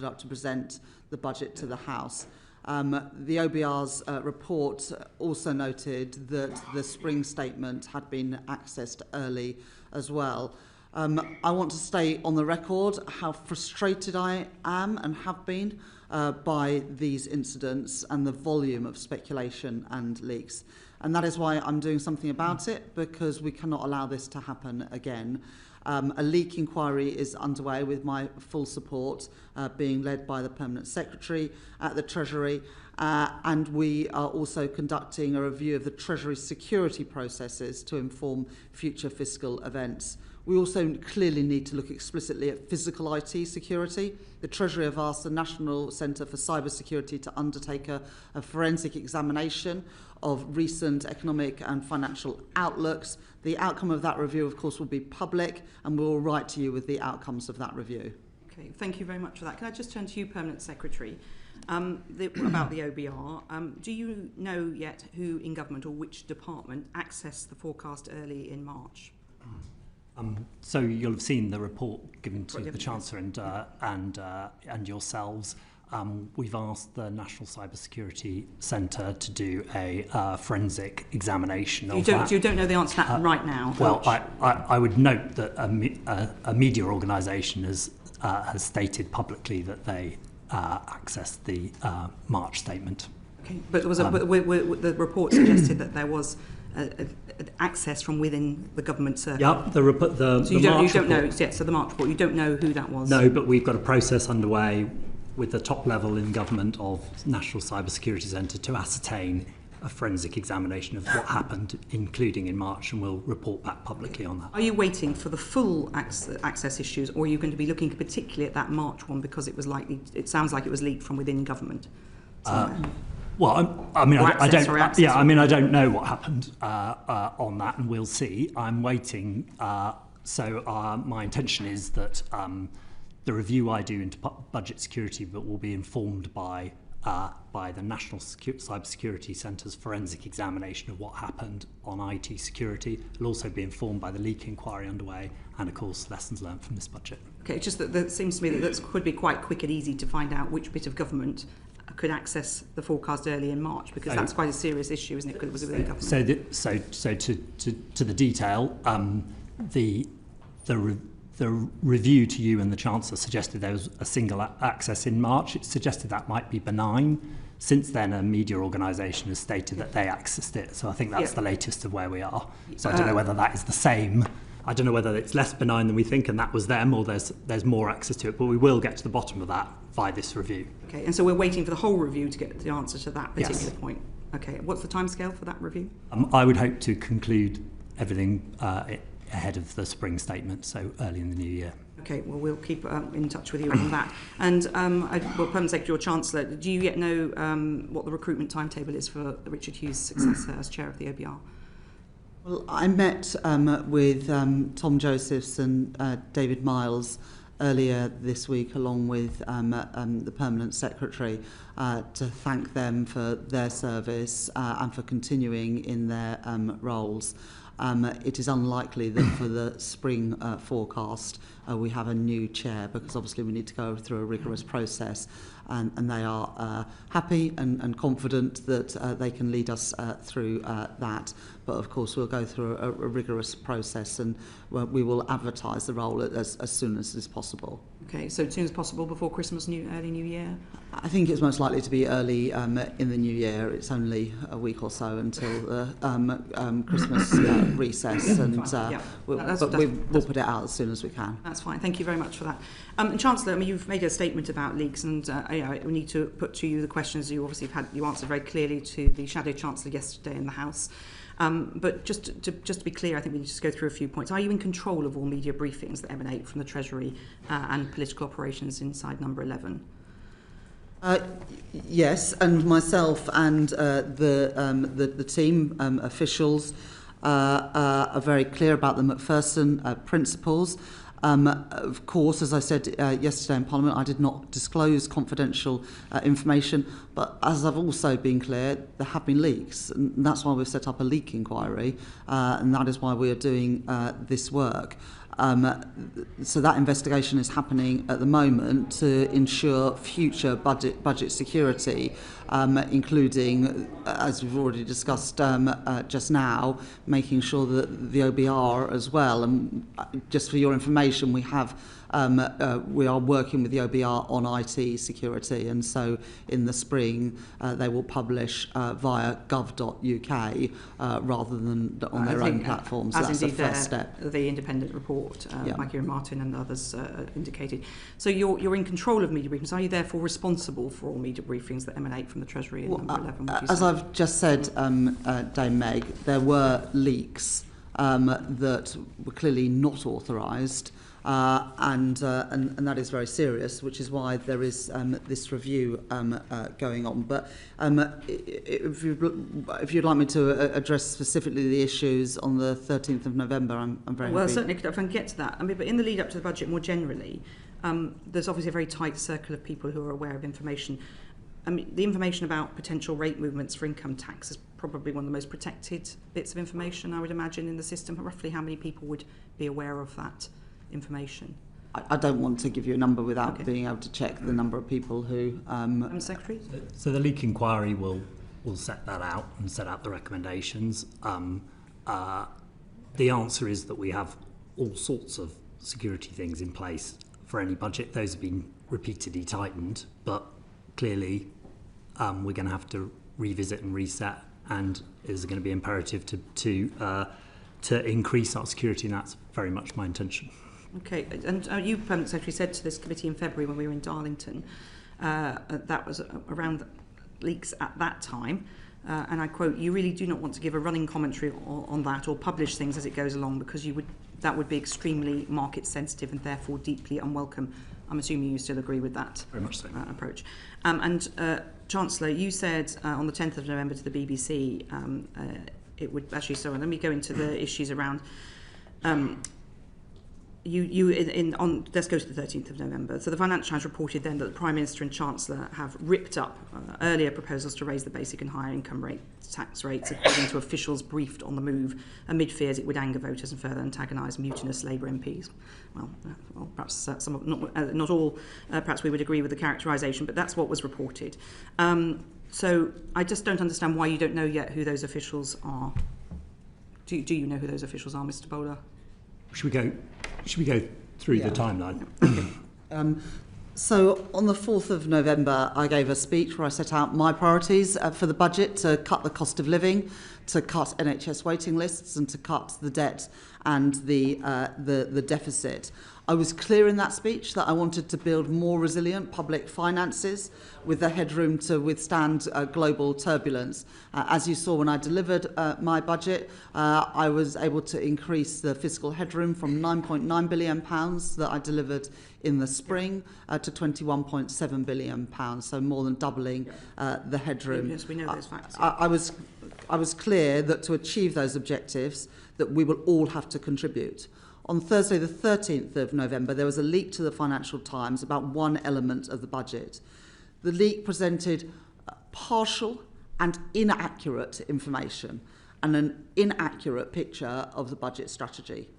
up to present the budget to the House. The OBR's report also noted that the spring statement had been accessed early as well. I want to stay on the record how frustrated I am and have been by these incidents and the volume of speculation and leaks. And that is why I'm doing something about it, because we cannot allow this to happen again. A leak inquiry is underway with my full support, being led by the Permanent Secretary at the Treasury, and we are also conducting a review of the Treasury security processes to inform future fiscal events. We also clearly need to look explicitly at physical IT security. The Treasury have asked the National Centre for Cyber Security to undertake a forensic examination of recent economic and financial outlooks. The outcome of that review, of course, will be public, and we will write to you with the outcomes of that review. Okay, thank you very much for that. Can I just turn to you, Permanent Secretary, about the OBR? Do you know yet who in government or which department accessed the forecast early in March? So you'll have seen the report given to the Chancellor and yourselves. We've asked the National Cyber Security Centre to do a forensic examination of that. You don't know the answer to that right now? Well, I would note that a media organisation has stated publicly that they accessed the March statement. Okay, but the report suggested that there was access from within the government circle. Yep, so you don't know. Yeah, so the March report, you don't know who that was. No, but we've got a process underway with the top level in government of National Cyber Security Centre to ascertain a forensic examination of what happened, including in March, and we'll report back publicly on that. Are you waiting for the full access issues, or are you going to be looking particularly at that March one because it was likely? It sounds like it was leaked from within government. Well, I don't know what happened on that, and we'll see. I'm waiting. My intention is that the review I do into budget security will be informed by the National Cyber Security Centre's forensic examination of what happened on IT security. It'll also be informed by the leak inquiry underway and, of course, lessons learned from this budget. Okay, just that it seems to me that could be quite quick and easy to find out which bit of government could access the forecast early in March, because that's quite a serious issue, isn't it? Because it was within government. So to the detail, the review to you and the Chancellor suggested there was a single access in March. It suggested that might be benign. Since then, a media organisation has stated that they accessed it. So I think that's the latest of where we are. So I don't know whether that is the same. I don't know whether it's less benign than we think and that was them, or there's more access to it. But we will get to the bottom of that via this review. Okay, and so we're waiting for the whole review to get the answer to that particular point. Okay, what's the timescale for that review? I would hope to conclude everything ahead of the spring statement, so early in the new year. Okay, well, we'll keep in touch with you on that. And, Permanent Secretary or Chancellor, do you yet know what the recruitment timetable is for Richard Hughes' successor as chair of the OBR? Well, I met with Tom Josephs and David Miles earlier this week, along with the Permanent Secretary, to thank them for their service and for continuing in their roles. It is unlikely that for the spring forecast we have a new chair, because obviously we need to go through a rigorous process, and they are happy and confident that they can lead us through that. But of course we'll go through a rigorous process, and we will advertise the role as soon as is possible. Okay, so as soon as possible before Christmas, early New Year? I think it's most likely to be early in the new year. It's only a week or so until the Christmas recess, and we'll put it out as soon as we can. That's fine. Thank you very much for that. And Chancellor, I mean, you've made a statement about leaks, and we need to put to you the questions you obviously you answered very clearly to the Shadow Chancellor yesterday in the House. But just to be clear, I think we need to just go through a few points. Are you in control of all media briefings that emanate from the Treasury and political operations inside number 11? Yes, and myself and the team officials are very clear about the Macpherson principles. Of course, as I said yesterday in Parliament, I did not disclose confidential information, but as I've also been clear, there have been leaks, and that's why we've set up a leak inquiry, and that is why we are doing this work. So that investigation is happening at the moment to ensure future budget security, including, as we've already discussed just now, making sure that the OBR as well. And just for your information, we are working with the OBR on IT security, and so in the spring they will publish via gov.uk rather than on their own platforms. So that's the first step. The independent report, Mikey and Martin and others indicated. So you're in control of media briefings. Are you therefore responsible for all media briefings that emanate from the Treasury in number 11? As I've just said, Dame Meg, there were leaks that were clearly not authorised. And that is very serious, which is why there is this review going on. But if you'd like me to address specifically the issues on the 13th of November, I'm very happy. Well, certainly, if I can get to that. I mean, but in the lead up to the budget more generally, there's obviously a very tight circle of people who are aware of information. I mean, the information about potential rate movements for income tax is probably one of the most protected bits of information, I would imagine, in the system. Roughly how many people would be aware of that information? I don't want to give you a number without being able to check the number of people who... Secretary? So the leak inquiry will set that out and set out the recommendations. The answer is that we have all sorts of security things in place for any budget. Those have been repeatedly tightened, but clearly we're going to have to revisit and reset, and it is going to be imperative to increase our security, and that's very much my intention. Okay, and you, Permanent Secretary, said to this committee in February when we were in Darlington, that was around leaks at that time, and I quote, "You really do not want to give a running commentary on that or publish things as it goes along because that would be extremely market sensitive and therefore deeply unwelcome." I'm assuming you still agree with that very much so. Approach. And Chancellor, you said on the 10th of November to the BBC, it would actually. So let me go into the issues around. Let's go to the 13th of November. So the Financial Times reported then that the Prime Minister and Chancellor have ripped up earlier proposals to raise the basic and higher income tax rates, according to officials briefed on the move, amid fears it would anger voters and further antagonise mutinous Labour MPs. Well, perhaps not all. Perhaps we would agree with the characterisation, but that's what was reported. So I just don't understand why you don't know yet who those officials are. Do you know who those officials are, Mr. Bowler? Should we go through the timeline? So on the 4th of November, I gave a speech where I set out my priorities for the budget: to cut the cost of living, to cut NHS waiting lists, and to cut the debt and the deficit. I was clear in that speech that I wanted to build more resilient public finances with the headroom to withstand global turbulence. As you saw when I delivered my budget, I was able to increase the fiscal headroom from £9.9 billion that I delivered in the spring to £21.7 billion, so more than doubling the headroom. Yes, we know those facts. I was clear that to achieve those objectives, that we will all have to contribute. On Thursday, the 13th of November, there was a leak to the Financial Times about one element of the budget. The leak presented partial and inaccurate information and an inaccurate picture of the budget strategy.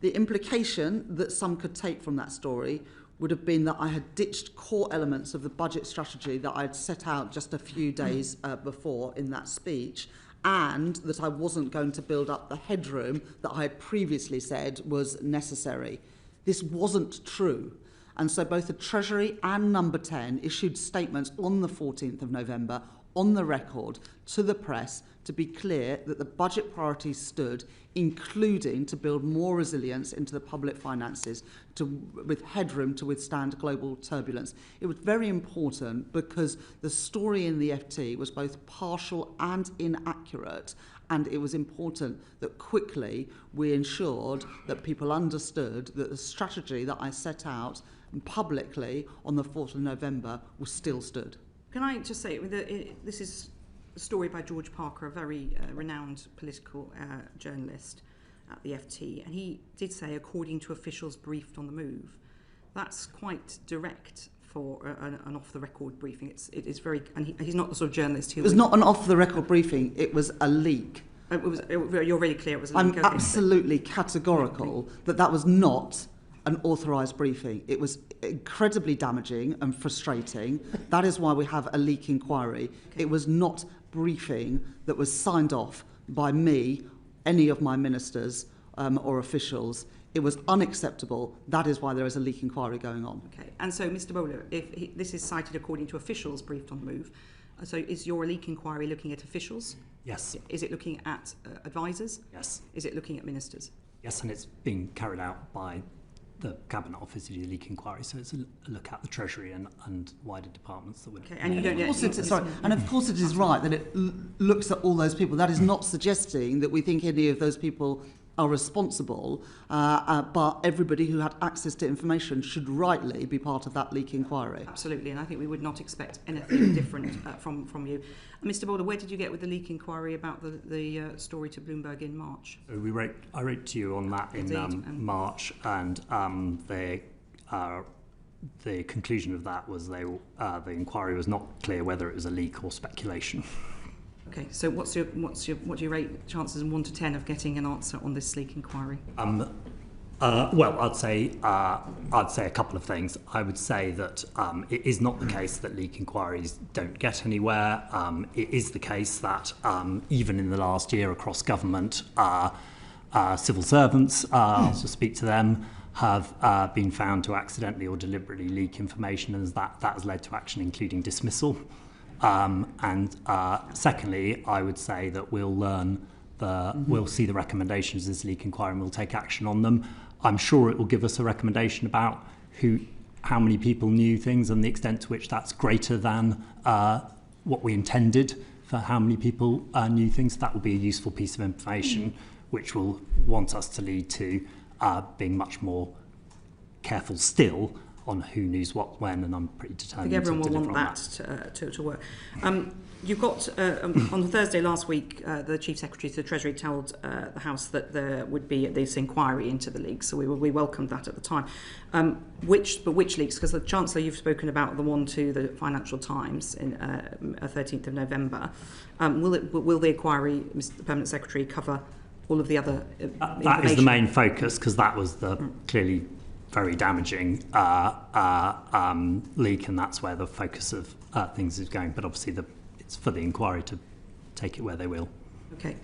The implication that some could take from that story would have been that I had ditched core elements of the budget strategy that I had set out just a few days before in that speech, and that I wasn't going to build up the headroom that I had previously said was necessary. This wasn't true. And so both the Treasury and Number 10 issued statements on the 14th of November on the record to the press to be clear that the budget priorities stood, including to build more resilience into the public finances with headroom to withstand global turbulence. It was very important because the story in the FT was both partial and inaccurate, and it was important that quickly we ensured that people understood that the strategy that I set out publicly on the 4th of November was still stood. Can I just say, this is a story by George Parker, a very renowned political journalist at the FT, and he did say, according to officials briefed on the move. That's quite direct for an off-the-record briefing. It is very, and he's not the sort of journalist who... It was not an off-the-record briefing, it was a leak. You're really clear it was a leak. I'm absolutely categorical that was not an authorised briefing. It was incredibly damaging and frustrating. That is why we have a leak inquiry. It was not briefing that was signed off by me, any of my ministers or officials. It was unacceptable. That is why there is a leak inquiry going on. Okay. And so, Mr. Bowler, this is cited according to officials briefed on the move. So is your leak inquiry looking at officials? Yes. Is it looking at advisors? Yes. Is it looking at ministers? Yes, and it's being carried out by the Cabinet Office to do the leak inquiry, so it's a look at the Treasury and wider departments that would... Okay, and you don't... And of course it is right that it looks at all those people. That is not suggesting that we think any of those people are responsible, but everybody who had access to information should rightly be part of that leak inquiry. Absolutely, and I think we would not expect anything different from you. Mr. Boulder, where did you get with the leak inquiry about the story to Bloomberg in March? I wrote to you on that in March, and the conclusion of that was the inquiry was not clear whether it was a leak or speculation. Okay, so what do you rate chances 1 to 10 of getting an answer on this leak inquiry? Well, I'd say a couple of things. I would say that it is not the case that leak inquiries don't get anywhere. It is the case that even in the last year across government, civil servants, I'll just speak to them, have been found to accidentally or deliberately leak information, and that has led to action, including dismissal. And secondly, I would say that we'll see the recommendations of this leak inquiry and we'll take action on them. I'm sure it will give us a recommendation about how many people knew things and the extent to which that's greater than what we intended for how many people knew things. That will be a useful piece of information which will want us to lead to being much more careful still on who knows what when, and I'm pretty determined to deliver on that. I think everyone will want that to work. You've got, on Thursday last week, the Chief Secretary to the Treasury told the House that there would be this inquiry into the leaks, so we welcomed that at the time. Which leaks? Because the Chancellor, you've spoken about the one to the Financial Times in 13th of November. Will the inquiry, Mr. Permanent Secretary, cover all of the other information? That is the main focus, because that was the clearly very damaging leak, and that's where the focus of things is going. But obviously it's for the inquiry to take it where they will. Okay.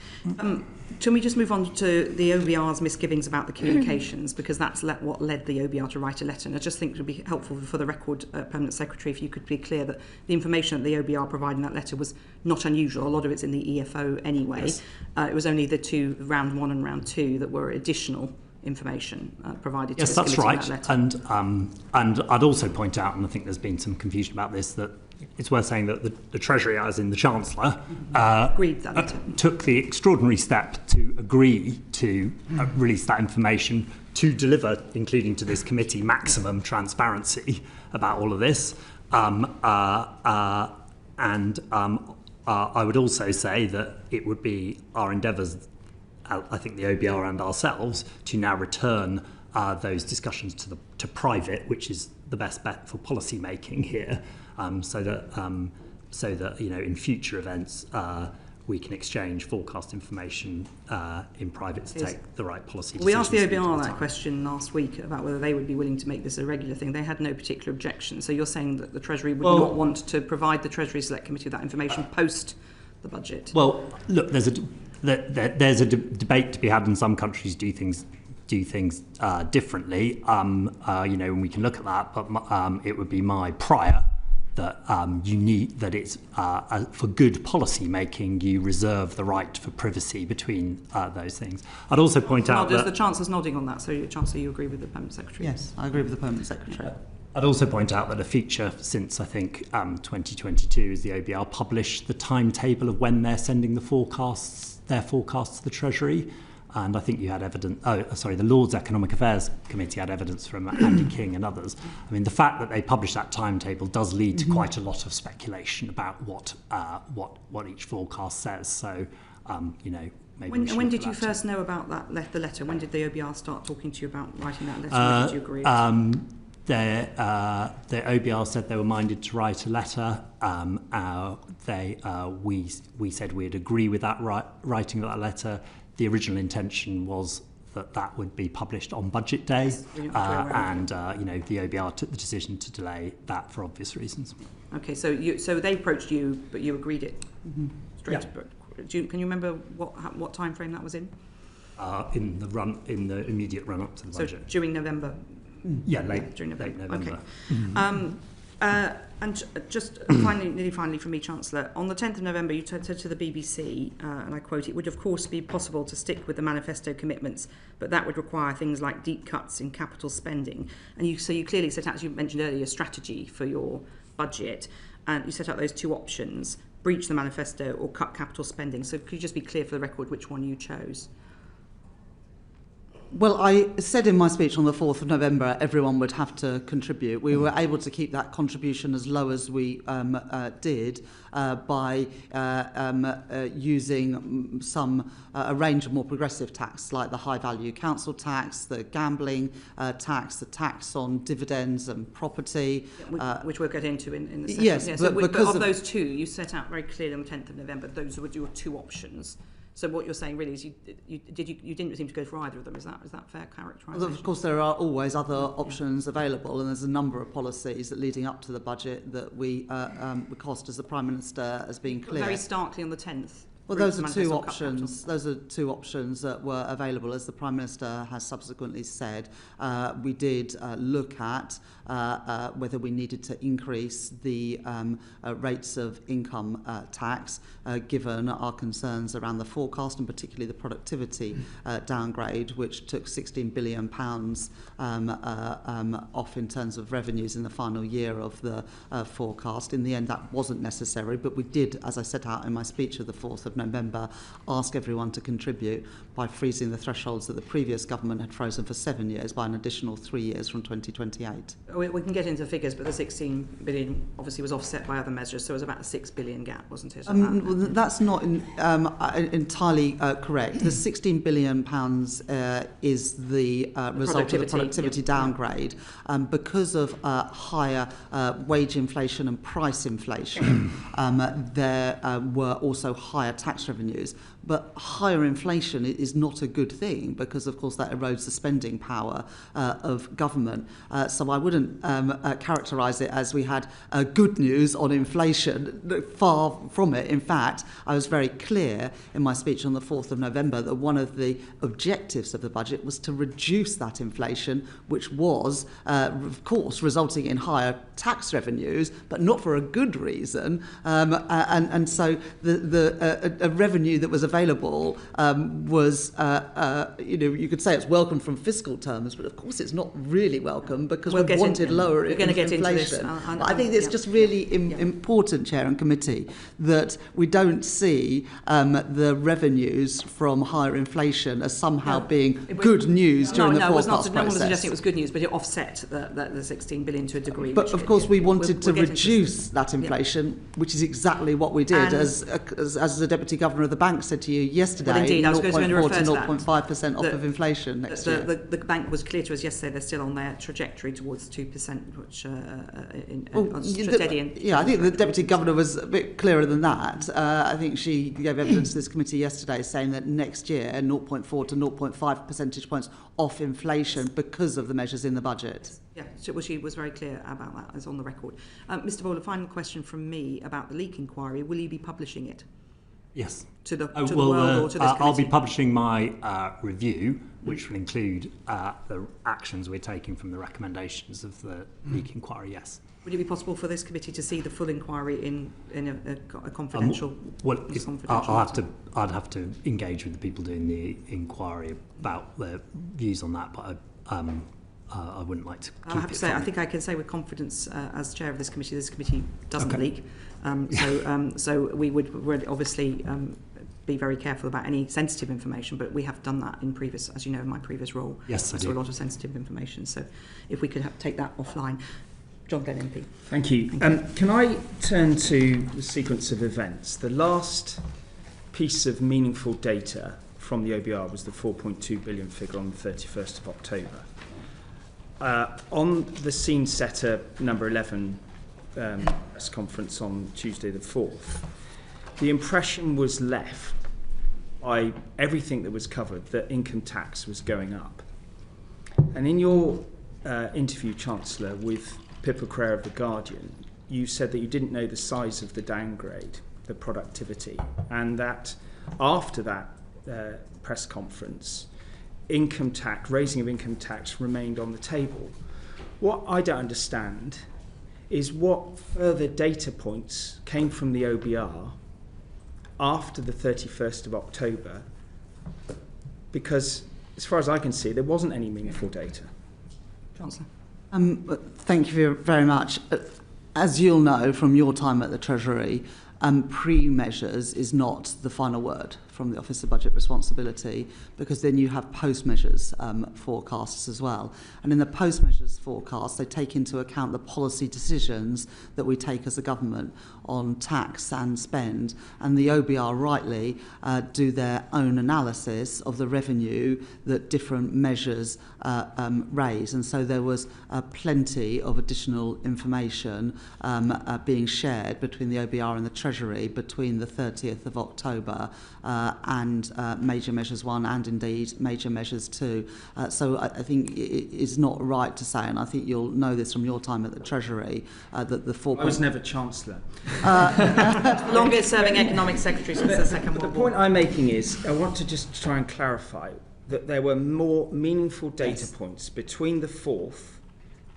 Can we just move on to the OBR's misgivings about the communications, because that's what led the OBR to write a letter. And I just think it would be helpful for the record, Permanent Secretary, if you could be clear that the information that the OBR provided in that letter was not unusual. A lot of it's in the EFO anyway. Yes. It was only the two, round 1 and round 2, that were additional information provided to this committee. Yes, that's right. And I'd also point out, and I think there's been some confusion about this, that it's worth saying that the Treasury, as in the Chancellor, took the extraordinary step to agree to release that information to deliver, including to this committee, maximum transparency about all of this. I would also say that it would be our endeavours, I think the OBR and ourselves, to now return those discussions to private, which is the best bet for policy making here, so that in future events we can exchange forecast information in private to take the right policy decisions. We asked the OBR that question last week about whether they would be willing to make this a regular thing. They had no particular objection. So you're saying that the Treasury would not want to provide the Treasury Select Committee with that information post the budget? Well, look, there's a debate to be had, and some countries do things differently. And we can look at that, but it would be my prior that it's for good policy making, you reserve the right for privacy between those things. I'd also point out that the Chancellor's nodding on that. So, Chancellor, you agree with the Permanent Secretary? Yes, I agree with the Permanent Secretary. I'd also point out that a feature since, I think, 2022 is the OBR published the timetable of when they're sending their forecasts to the Treasury. And I think you had evidence, the Lords Economic Affairs Committee had evidence from Andy King and others. I mean, the fact that they published that timetable does lead to quite a lot of speculation about what each forecast says. So, maybe when did you first know about the letter? When did the OBR start talking to you about writing that letter? When did you agree? The OBR said they were minded to write a letter. We said we'd agree with that writing of that letter. The original intention was that would be published on budget day, and the OBR took the decision to delay that for obvious reasons. Okay, so they approached you, but you agreed it straight. Yeah. Can you remember what time frame that was in? In the immediate run up to the budget. So during November. Yeah, during November. Okay. Mm-hmm. And just finally from me, Chancellor, on the 10th of November, you said to the BBC, and I quote, "It would of course be possible to stick with the manifesto commitments, but that would require things like deep cuts in capital spending." And you clearly set out, as you mentioned earlier, a strategy for your budget, and you set out those two options: breach the manifesto or cut capital spending. So could you just be clear for the record which one you chose? Well, I said in my speech on the 4th of November everyone would have to contribute. We were able to keep that contribution as low as we did by using a range of more progressive tax, like the high-value council tax, the gambling tax, the tax on dividends and property. Which we'll get into in the second. Yes, but of those two, you set out very clearly on the 10th of November, those were your two options. So what you're saying really is you didn't seem to go for either of them. Is that fair characterisation? Well, of course, there are always other options available, and there's a number of policies that leading up to the budget that we cost as the Prime Minister as being clear. Very starkly on the 10th. Well, those are two options. Those are two options that were available, as the Prime Minister has subsequently said. We did look at whether we needed to increase the rates of income tax, given our concerns around the forecast and particularly the productivity downgrade, which took £16 billion off in terms of revenues in the final year of the forecast. In the end, that wasn't necessary, but we did, as I set out in my speech of the 4th of November, ask everyone to contribute by freezing the thresholds that the previous government had frozen for 7 years by an additional 3 years from 2028. We can get into figures, but the 16 billion obviously was offset by other measures, so it was about a 6 billion gap, wasn't it? Well, that's not entirely correct. The £16 billion is the result of the productivity downgrade because of higher wage inflation and price inflation. There were also higher tax revenues. But higher inflation is not a good thing because, of course, that erodes the spending power of government. So I wouldn't characterise it as we had good news on inflation. Far from it. In fact, I was very clear in my speech on the 4th of November that one of the objectives of the budget was to reduce that inflation, which was, of course, resulting in higher tax revenues, but not for a good reason. And so a revenue that was available was, you could say it's welcome from fiscal terms, but of course it's not really welcome because we wanted lower inflation. I think it's just really important, Chair and Committee, that we don't see the revenues from higher inflation as somehow being good news during the forecast process. No one was suggesting it was good news, but it offset the 16 billion to a degree. But of course we wanted to reduce that inflation, which is exactly what we did, as the Deputy Governor of the Bank said to you yesterday. Well, indeed, I was going to refer to 0.5% off of inflation next year. The bank was clear to us yesterday they're still on their trajectory towards 2%, which steady. I think the Deputy Governor was a bit clearer than that. I think she gave evidence to this committee yesterday saying that next year 0.4 to 0.5 percentage points off inflation because of the measures in the budget. Yeah, she was very clear about that, as on the record. Mr. Bowler, final question from me about the leak inquiry. Will you be publishing it? Yes. To the world or to this committee? I'll be publishing my review, which will include the actions we're taking from the recommendations of the leak inquiry, yes. Would it be possible for this committee to see the full inquiry in a confidential? I'd have to engage with the people doing the inquiry about their views on that, but I wouldn't like to keep I have to say, I think I can say with confidence as chair of this committee doesn't leak. So we would obviously be very careful about any sensitive information, but we have done that in previous, as you know, in my previous role. Yes, I saw a lot of sensitive information. So if we could take that offline. John Glenn MP. Thank you. Can I turn to the sequence of events? The last piece of meaningful data from the OBR was the 4.2 billion figure on the 31st of October. On the scene setter number 11 press conference on Tuesday the 4th, the impression was left by everything that was covered that income tax was going up. And in your interview, Chancellor, with Pippa Crair of The Guardian, you said that you didn't know the size of the downgrade, the productivity, and that after that press conference, raising of income tax remained on the table. What I don't understand is what further data points came from the OBR after the 31st of October, because as far as I can see, there wasn't any meaningful data. Chancellor. Thank you very much. As you'll know from your time at the Treasury, pre-measures is not the final word from the Office of Budget Responsibility, because then you have post-measures forecasts as well. And in the post-measures forecast, they take into account the policy decisions that we take as a government on tax and spend. And the OBR rightly do their own analysis of the revenue that different measures raise. And so there was plenty of additional information being shared between the OBR and the Treasury between the 30th of October and Major Measures 1 and indeed Major Measures 2. So I think it is not right to say, and I think you'll know this from your time at the Treasury, that the 4. I was never Chancellor. Longest serving economic secretary since the Second World War. The point I'm making is, I want to just try and clarify that there were more meaningful data points between the 4th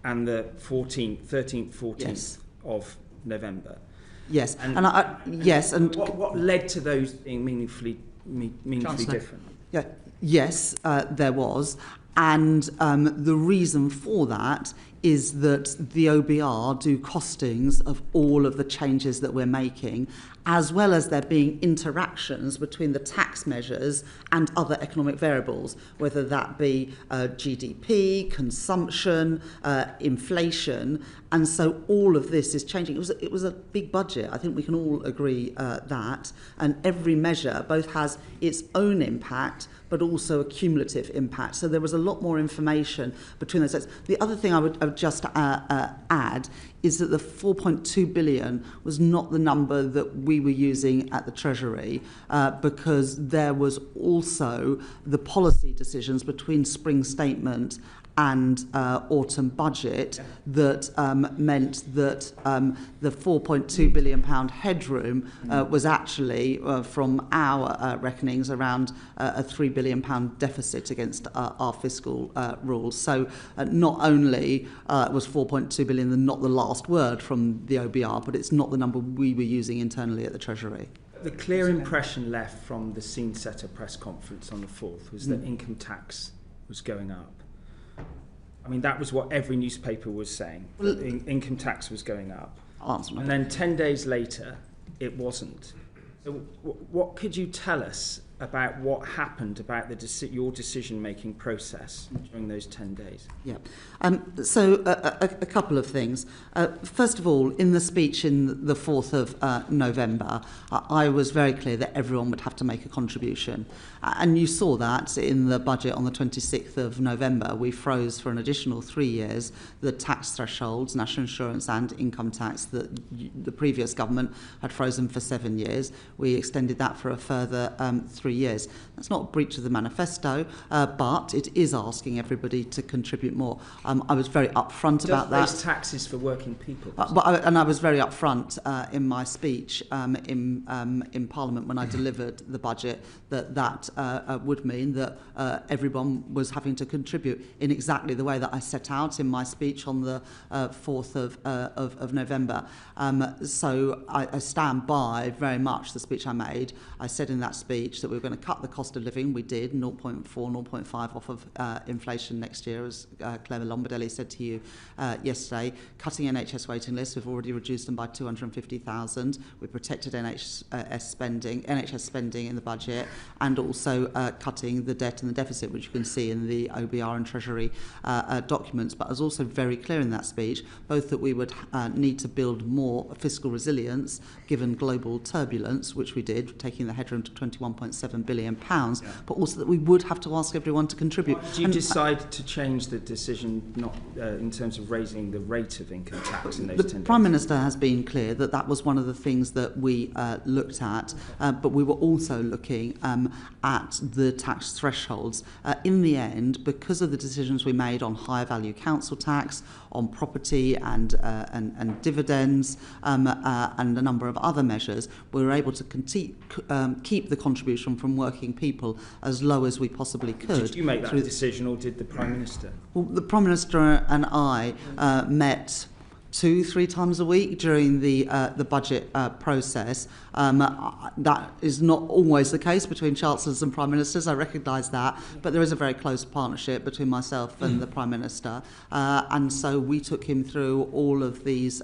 and the 13th, 14th of November. Yes, and what led to those being meaningfully different? Yeah, yes, there was, and the reason for that is that the OBR do costings of all of the changes that we're making, as well as there being interactions between the tax measures and other economic variables, whether that be GDP, consumption, inflation. And so all of this is changing. It was a big budget. I think we can all agree that. And every measure both has its own impact, but also a cumulative impact. So there was a lot more information between those sets. The other thing I would just add is that the 4.2 billion was not the number that we were using at the Treasury, because there was also the policy decisions between spring statement and autumn budget that meant that the £4.2 billion headroom was actually, from our reckonings, around a £3 billion deficit against our fiscal rules. So not only was 4.2 billion not the last word from the OBR, but it's not the number we were using internally at the Treasury. The clear impression left from the scene setter press conference on the 4th was that income tax was going up. I mean, that was what every newspaper was saying. Well, income tax was going up. And then 10 days later, it wasn't. So what could you tell us about what happened about your decision-making process during those 10 days? Yeah. So a couple of things. First of all, in the speech in the 4th of November, I was very clear that everyone would have to make a contribution. And you saw that in the budget on the 26th of November. We froze for an additional 3 years the tax thresholds, national insurance and income tax, that the previous government had frozen for 7 years. We extended that for a further 3 years. That's not a breach of the manifesto, but it is asking everybody to contribute more. I was very upfront about that. Raise taxes for working people. And I was very upfront in my speech in Parliament when I delivered the budget that would mean that everyone was having to contribute in exactly the way that I set out in my speech on the 4th of November. So I stand by very much the speech I made. I said in that speech that we were going to cut the cost of living. We did 0.4, 0.5 off of inflation next year, as Claire Lombardelli said to you yesterday. Cutting NHS waiting lists, we've already reduced them by 250,000. We protected NHS spending in the budget, and also cutting the debt and the deficit, which you can see in the OBR and Treasury documents. But I was also very clear in that speech, both that we would need to build more fiscal resilience given global turbulence, which we did, taking the headroom to 21.7 £27 billion, but also that we would have to ask everyone to contribute. Did you decide to change the decision not in terms of raising the rate of income tax in those 10 days? The Prime Minister has been clear that that was one of the things that we looked at, but we were also looking at the tax thresholds. In the end, because of the decisions we made on higher value council tax, on property and dividends, and a number of other measures, we were able to keep the contribution from working people as low as we possibly could. Did you make that decision, or did the Prime Minister? Well, the Prime Minister and I met 2-3 times a week during the budget process. That is not always the case between Chancellors and Prime Ministers, I recognise that, but there is a very close partnership between myself and the Prime Minister, and so we took him through all of these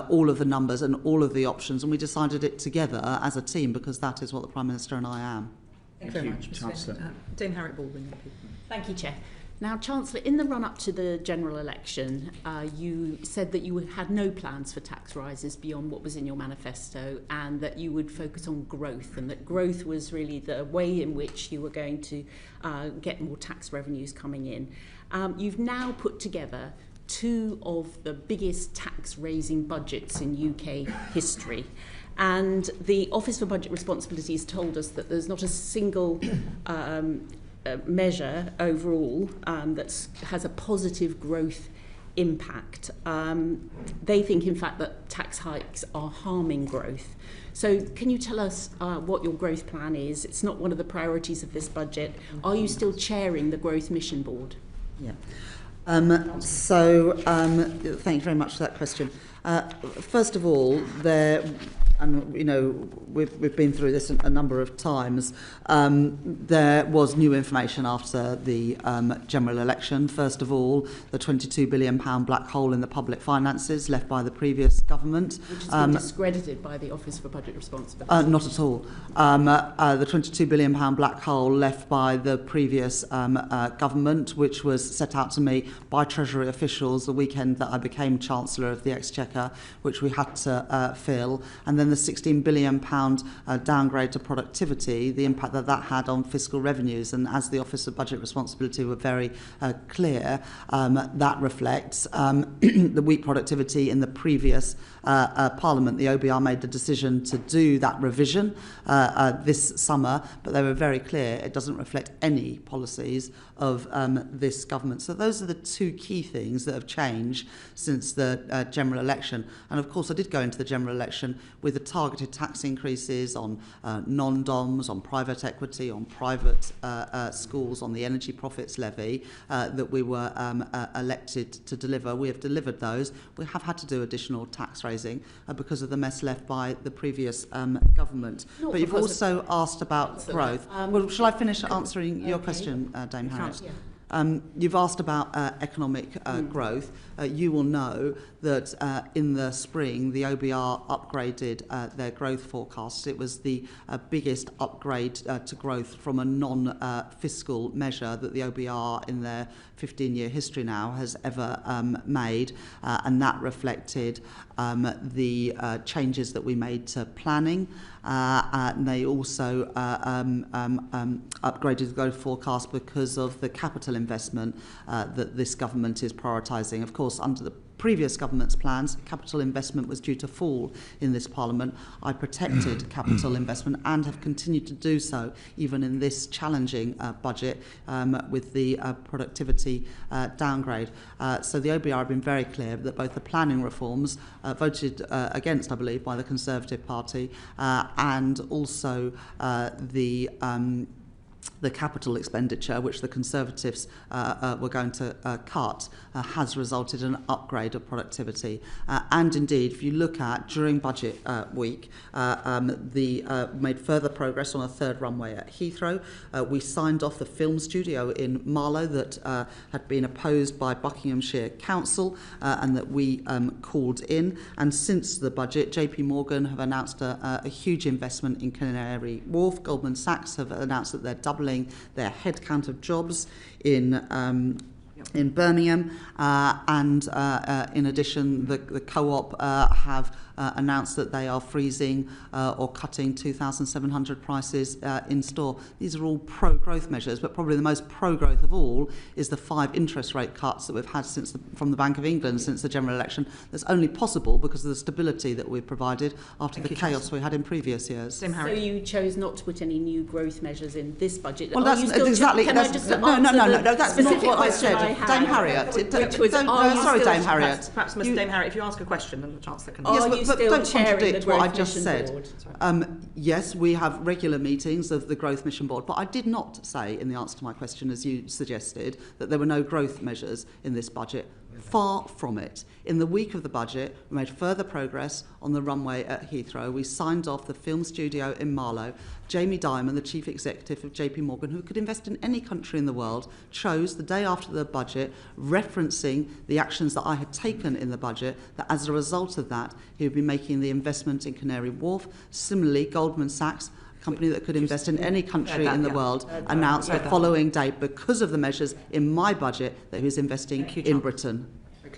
all of the numbers and all of the options, and we decided it together as a team, because that is what the Prime Minister and I am. Thank you very much, Chancellor. Dame Harriet Baldwin. Thank you, Chair. Now, Chancellor, in the run-up to the general election, you said that you had no plans for tax rises beyond what was in your manifesto, and that you would focus on growth, and that growth was really the way in which you were going to get more tax revenues coming in. You've now put together two of the biggest tax-raising budgets in UK history. And the Office for Budget Responsibility has told us that there's not a single measure overall that has a positive growth impact. They think, in fact, that tax hikes are harming growth. So can you tell us what your growth plan is? It's not one of the priorities of this budget. Are you still chairing the Growth Mission Board? Yeah. Thank you very much for that question. First of all, and you know, we've been through this a number of times. There was new information after the general election. First of all, the £22 billion black hole in the public finances left by the previous government, which has been discredited by the Office for Budget Responsibility. Not at all. The £22 billion black hole left by the previous government, which was set out to me by Treasury officials the weekend that I became Chancellor of the Exchequer, which we had to fill, and then the £16 billion downgrade to productivity, the impact that that had on fiscal revenues. And as the Office of Budget Responsibility were very clear, that reflects the weak productivity in the previous Parliament. The OBR made the decision to do that revision this summer, but they were very clear it doesn't reflect any policies of this government. So those are the two key things that have changed since the general election. And of course I did go into the general election with the targeted tax increases on non-DOMs, on private equity, on private schools, on the energy profits levy that we were elected to deliver. We have delivered those. We have had to do additional tax raising because of the mess left by the previous government. But you've also asked about growth. Well, shall I finish answering your question, Dame Harriet? You've asked about economic growth. You will know that in the spring, the OBR upgraded their growth forecasts. It was the biggest upgrade to growth from a non-fiscal measure that the OBR in their 15-year history now has ever made, and that reflected the changes that we made to planning. And they also upgraded the growth forecast because of the capital investment that this government is prioritising. Of course, under the previous government's plans, capital investment was due to fall in this Parliament. I protected capital investment and have continued to do so, even in this challenging budget with the productivity downgrade. So the OBR have been very clear that both the planning reforms voted against, I believe, by the Conservative Party and also the capital expenditure, which the Conservatives were going to cut, has resulted in an upgrade of productivity. And indeed, if you look at, during budget week, made further progress on a third runway at Heathrow. We signed off the film studio in Marlow that had been opposed by Buckinghamshire Council and that we called in. And since the budget, JP Morgan have announced a huge investment in Canary Wharf. Goldman Sachs have announced that they're doubling their headcount of jobs in Birmingham, and in addition, the Co-op have announced that they are freezing or cutting 2,700 prices in store. These are all pro-growth measures, but probably the most pro-growth of all is the 5 interest rate cuts that we've had from the Bank of England since the general election. That's only possible because of the stability that we've provided after the chaos we had in previous years. So you chose not to put any new growth measures in this budget. Well, that's exactly. No, that's not what I said. Dame Harriet. Dame Harriet. Perhaps Dame Harriet, if you ask a question, then the Chancellor can... Yes, but don't contradict what I just said. Yes, we have regular meetings of the Growth Mission Board, but I did not say in the answer to my question, as you suggested, that there were no growth measures in this budget. Far from it. In the week of the budget, we made further progress on the runway at Heathrow. We signed off the film studio in Marlow. Jamie Dimon, the chief executive of JP Morgan, who could invest in any country in the world, chose the day after the budget, referencing the actions that I had taken in the budget, that as a result of that, he would be making the investment in Canary Wharf. Similarly, Goldman Sachs, company that could invest in any country in the world, announced the following day, because of the measures in my budget, that he was investing in Britain.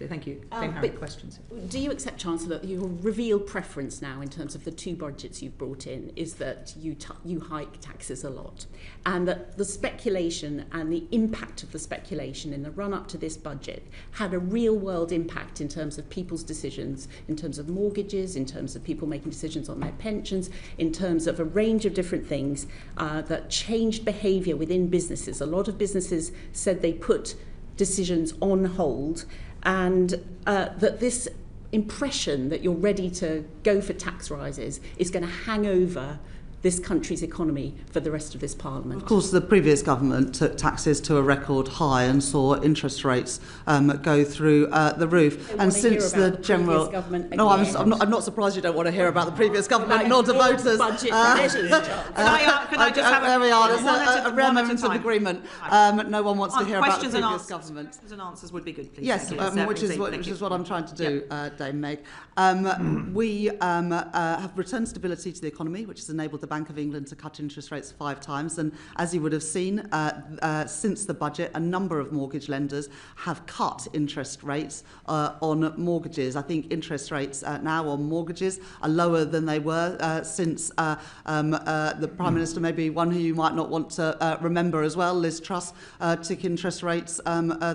Thank you. Questions. Do you accept, Chancellor, that your revealed preference now in terms of the 2 budgets you've brought in is that you hike taxes a lot, and that the speculation and the impact of the speculation in the run-up to this budget had a real-world impact in terms of people's decisions, in terms of mortgages, in terms of people making decisions on their pensions, in terms of a range of different things that changed behaviour within businesses? A lot of businesses said they put decisions on hold, and that this impression that you're ready to go for tax rises is going to hang over this country's economy for the rest of this Parliament. Of course, the previous government took taxes to a record high and saw interest rates go through the roof. And since the general... No, I'm not surprised you don't want to hear about the previous government, nor the voters. Can I just have there we are. There's a rare moment of agreement. No one wants to hear about the previous government. Questions and answers would be good, please. Yes, which is what I'm trying to do, Dame Meg. We have returned stability to the economy, which has enabled the Bank of England to cut interest rates 5 times, and as you would have seen since the budget, a number of mortgage lenders have cut interest rates on mortgages. I think interest rates now on mortgages are lower than they were since the Prime Minister, maybe one who you might not want to remember as well, Liz Truss, took interest rates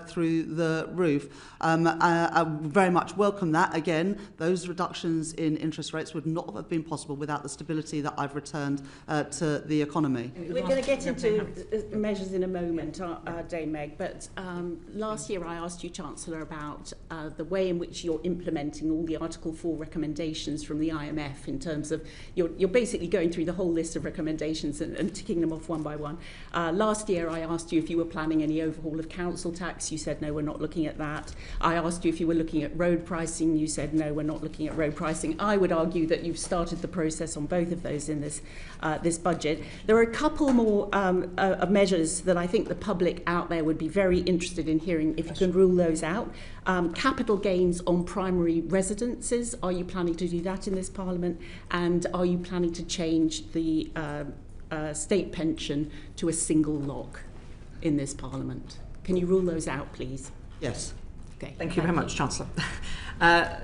through the roof. I very much welcome that. Again, those reductions in interest rates would not have been possible without the stability that I've returned to the economy. We're going to get into measures in a moment, Dame Meg, but last year I asked you, Chancellor, about the way in which you're implementing all the Article 4 recommendations from the IMF in terms of, you're basically going through the whole list of recommendations and ticking them off one by one. Last year I asked you if you were planning any overhaul of council tax. You said, no, we're not looking at that. I asked you if you were looking at road pricing. You said, no, we're not looking at road pricing. I would argue that you've started the process on both of those in this budget. There are a couple more measures that I think the public out there would be very interested in hearing if you can rule those out. Capital gains on primary residences. Are you planning to do that in this Parliament? And are you planning to change the state pension to a single lock in this Parliament? Can you rule those out, please? Yes. Okay. Thank you very much, Chancellor.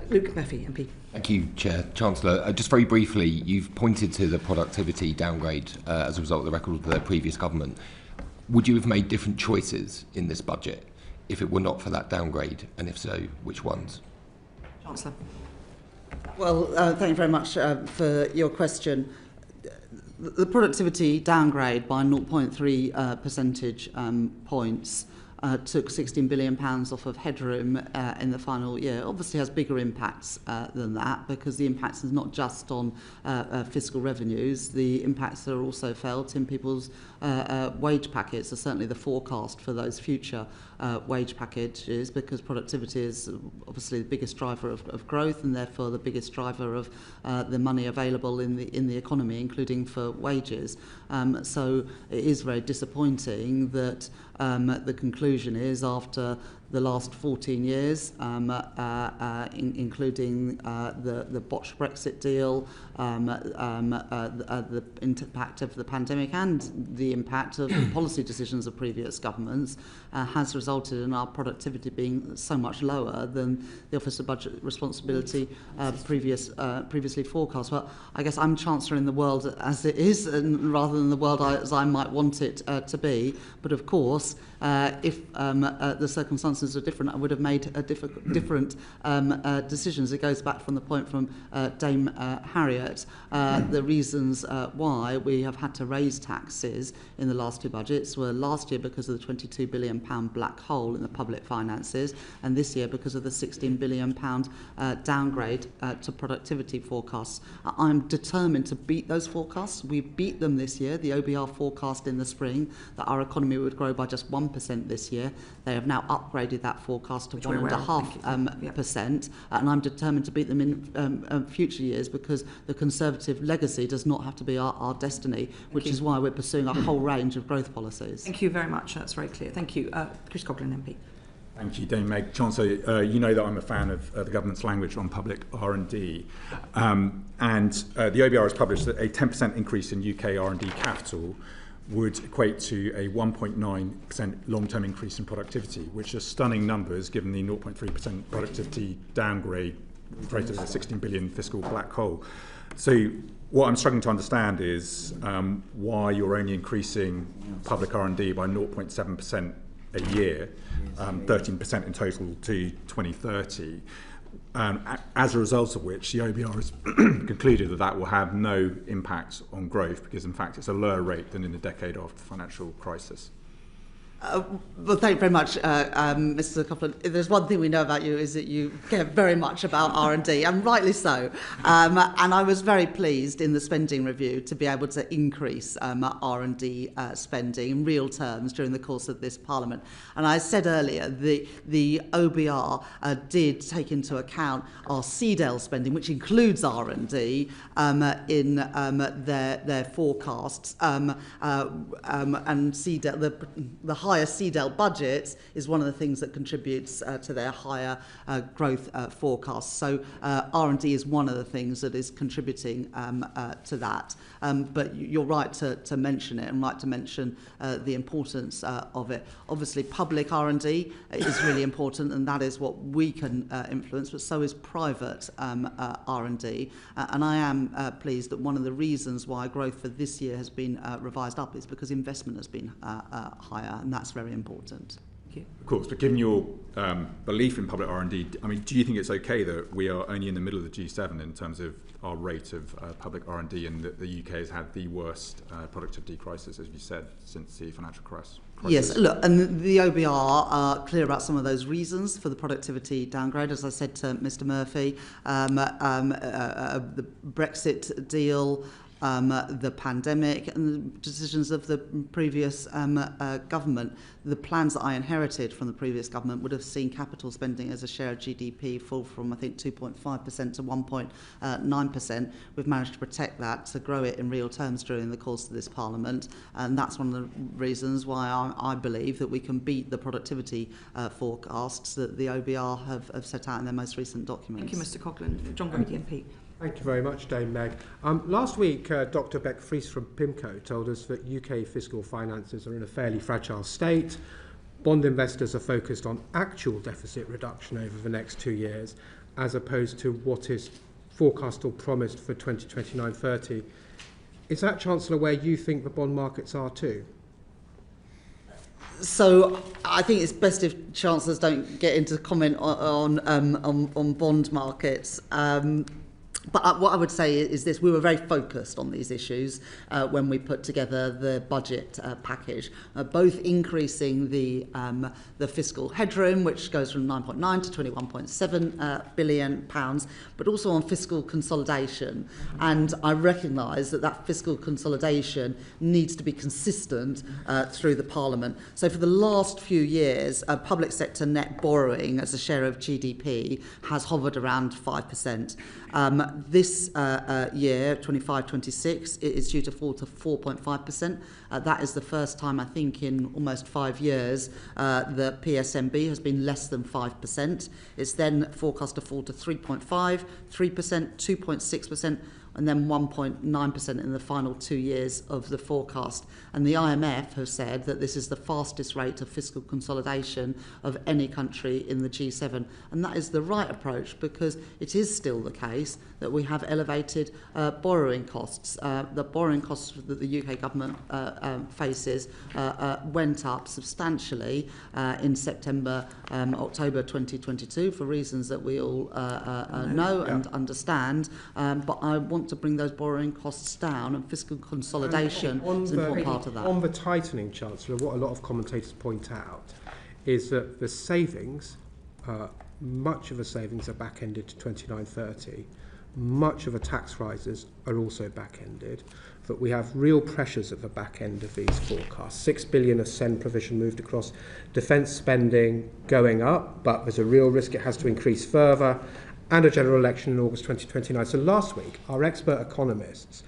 Luke Murphy, MP. Thank you, Chair. Chancellor, just very briefly, you've pointed to the productivity downgrade as a result of the record of the previous government. Would you have made different choices in this budget if it were not for that downgrade, and if so, which ones? Chancellor. Well, thank you very much for your question. The productivity downgrade by 0.3 percentage points took £16 billion off of headroom in the final year. Obviously has bigger impacts than that, because the impacts is not just on fiscal revenues. The impacts are also felt in people's wage packets, are certainly the forecast for those future wage packages, because productivity is obviously the biggest driver of growth, and therefore the biggest driver of the money available in the economy, including for wages. So it is very disappointing that the conclusion is, after the last 14 years, including the botched Brexit deal, the impact of the pandemic and the impact of policy decisions of previous governments, has resulted in our productivity being so much lower than the Office of Budget Responsibility previously forecast. Well, I guess I'm Chancellor in the world as it is, and rather than the world as I might want it to be. But of course, if the circumstances are different, I would have made different decisions. It goes back from the point from Dame Harriet, the reasons why we have had to raise taxes in the last two budgets were last year because of the £22 billion black hole in the public finances, and this year because of the £16 billion downgrade to productivity forecasts. I'm determined to beat those forecasts. We beat them this year. The OBR forecast in the spring that our economy would grow by just 1% this year. They have now upgraded that forecast to 1.5%, and I'm determined to beat them in future years because the Conservative legacy does not have to be our destiny, which is why we're pursuing a whole range of growth policies. Thank you very much. That's very clear. Thank you. Chris Coughlin, MP. Thank you, Dame Meg. Chancellor, you know that I'm a fan of the government's language on public R&D. The OBR has published that a 10% increase in UK R&D capital would equate to a 1.9% long-term increase in productivity, which are stunning numbers given the 0.3% productivity downgrade created a 16 billion fiscal black hole. So what I'm struggling to understand is why you're only increasing public R&D by 0.7% a year, 13% in total to 2030. As a result of which, the OBR has concluded that that will have no impact on growth because, in fact, it's a lower rate than in the decade after the financial crisis. Well, thank you very much, Mr. Coughlin. If there's one thing we know about you is that you care very much about R&D, and rightly so. And I was very pleased in the spending review to be able to increase R&D spending in real terms during the course of this Parliament. And I said earlier, the OBR did take into account our CDEL spending, which includes R&D, in their forecasts. And CDEL, the higher CDEL budgets is one of the things that contributes to their higher growth forecasts. So R&D is one of the things that is contributing to that. But you're right to mention it and right to mention the importance of it. Obviously, public R&D is really important, and that is what we can influence, but so is private R&D. And I am pleased that one of the reasons why growth for this year has been revised up is because investment has been higher, and that's very important. Of course, but given your belief in public R&D, I mean, do you think it's okay that we are only in the middle of the G7 in terms of our rate of public R&D, and that the UK has had the worst productivity crisis, as you said, since the financial crisis? Yes, look, and the OBR are clear about some of those reasons for the productivity downgrade. As I said to Mr. Murphy, the Brexit deal, the pandemic and the decisions of the previous government. The plans that I inherited from the previous government would have seen capital spending as a share of GDP fall from, I think, 2.5% to 1.9%. We've managed to protect that, to grow it in real terms during the course of this Parliament, and that's one of the reasons why I believe that we can beat the productivity forecasts that the OBR have set out in their most recent documents. Thank you, Mr. Coughlin. John Grady, MP. Thank you very much, Dame Meg. Last week, Dr. Beck Fries from PIMCO told us that UK fiscal finances are in a fairly fragile state. Bond investors are focused on actual deficit reduction over the next 2 years, as opposed to what is forecast or promised for 2029-30. Is that, Chancellor, where you think the bond markets are too? So I think it's best if chancellors don't get into comment on bond markets. But what I would say is this: we were very focused on these issues when we put together the budget package, both increasing the fiscal headroom, which goes from 9.9 to 21.7 billion pounds, but also on fiscal consolidation. And I recognise that fiscal consolidation needs to be consistent through the Parliament. So for the last few years, public sector net borrowing as a share of GDP has hovered around 5%. This year, 25-26, it is due to fall to 4.5%. That is the first time, I think, in almost 5 years, the PSMB has been less than 5%. It's then forecast to fall to 3.5%, 3%, 2.6%, and then 1.9% in the final 2 years of the forecast. And the IMF has said that this is the fastest rate of fiscal consolidation of any country in the G7. And that is the right approach, because it is still the case that we have elevated borrowing costs. The borrowing costs that the UK government faces went up substantially in September, October 2022, for reasons that we all know and understand. But I want to bring those borrowing costs down, and fiscal consolidation is an important part of that. On the tightening, Chancellor, what a lot of commentators point out is that the savings, much of the savings are back-ended to 29-30. Much of the tax rises are also back-ended, but we have real pressures at the back end of these forecasts. 6 billion of SEND provision moved across, defence spending going up, but there's a real risk it has to increase further, and a general election in August 2029. So last week, our expert economists,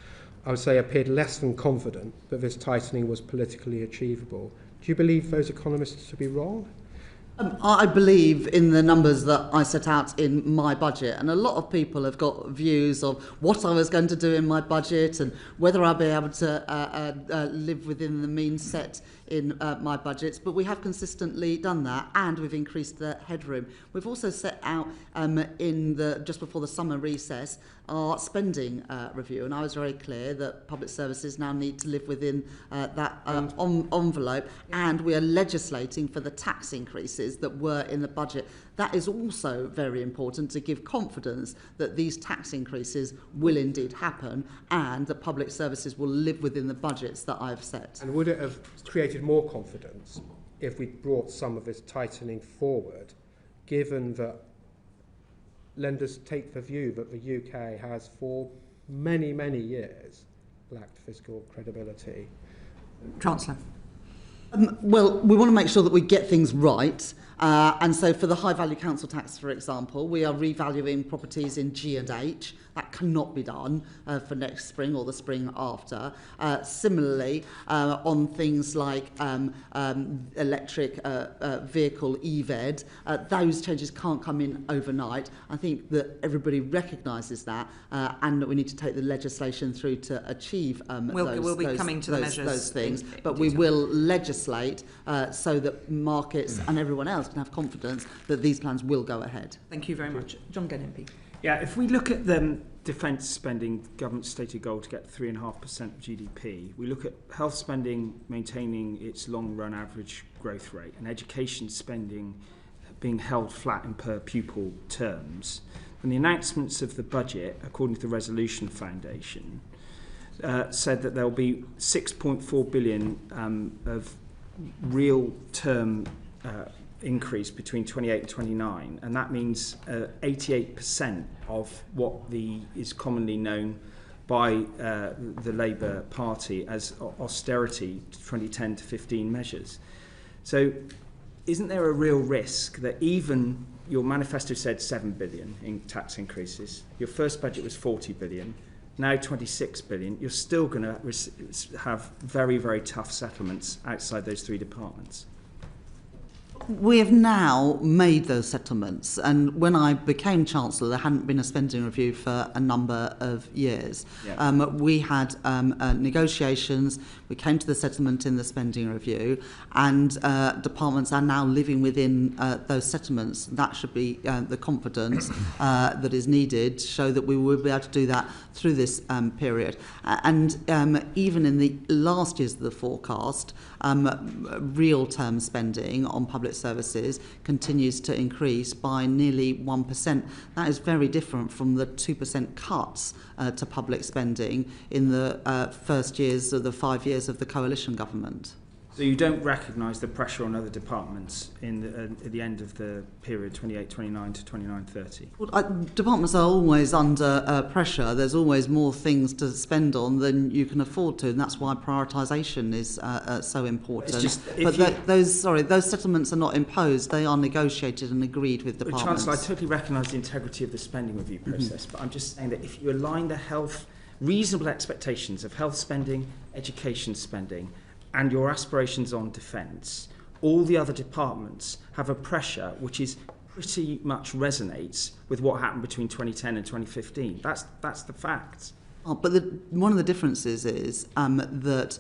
I would say, appeared less than confident that this tightening was politically achievable. Do you believe those economists to be wrong? I believe in the numbers that I set out in my budget, and a lot of people have got views of what I was going to do in my budget and whether I'll be able to live within the means set in my budgets, but we have consistently done that, and we've increased the headroom. We've also set out just before the summer recess our spending review, and I was very clear that public services now need to live within that envelope, and we are legislating for the tax increases that were in the budget. That is also very important to give confidence that these tax increases will indeed happen, and that public services will live within the budgets that I've set. And would it have created more confidence if we brought some of this tightening forward, given that lenders take the view that the UK has for many, many years lacked fiscal credibility? Chancellor. Well, we want to make sure that we get things right. And so for the high value council tax, for example, we are revaluing properties in G and H. That cannot be done for next spring or the spring after. Similarly, on things like electric vehicle EVED, those changes can't come in overnight. I think that everybody recognises that, and that we need to take the legislation through to achieve those things. But we will legislate so that markets and everyone else can have confidence that these plans will go ahead. Thank you very much. John Ginn MP. Yeah, if we look at the defence spending, government's stated goal to get 3.5% of GDP, we look at health spending maintaining its long-run average growth rate, and education spending being held flat in per pupil terms, and the announcements of the budget, according to the Resolution Foundation, said that there will be 6.4 billion of real term increase between 28 and 29, and that means 88% of what is commonly known by the Labour Party as austerity 2010 to 15 measures. So isn't there a real risk that even your manifesto said 7 billion in tax increases, your first budget was 40 billion, now 26 billion, you're still going to have very, very tough settlements outside those three departments? We have now made those settlements, and when I became Chancellor, there hadn't been a spending review for a number of years. Yeah. We had negotiations, we came to the settlement in the spending review, and departments are now living within those settlements. That should be the confidence that is needed to show that we will be able to do that through this period. And even in the last years of the forecast, real term spending on public services continues to increase by nearly 1%. That is very different from the 2% cuts to public spending in the first years of the 5 years of the coalition government. So you don't recognise the pressure on other departments at the end of the period 28-29 to 29-30? Well, departments are always under pressure. There's always more things to spend on than you can afford to, and that's why prioritisation is so important. Those settlements are not imposed. They are negotiated and agreed with departments. Chancellor, I totally recognise the integrity of the spending review process, but I'm just saying that if you align the reasonable expectations of health spending, education spending, and your aspirations on defence, all the other departments have a pressure which is pretty much resonates with what happened between 2010 and 2015. That's the fact. But one of the differences is that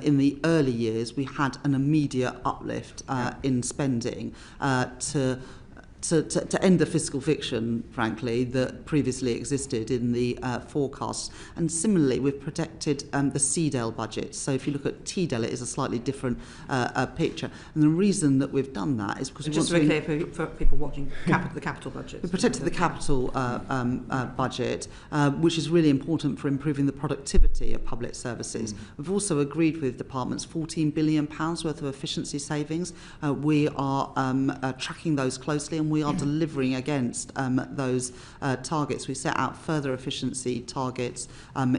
in the early years we had an immediate uplift in spending to end the fiscal fiction, frankly, that previously existed in the forecasts. And similarly, we've protected the CDEL budget. So if you look at TDEL, it is a slightly different picture. And the reason that we've done that is because just to be clear for people watching, the capital budget. We protected the capital budget, which is really important for improving the productivity of public services. We've also agreed with departments £14 billion worth of efficiency savings. We are tracking those closely, and we are delivering against those targets. We set out further efficiency targets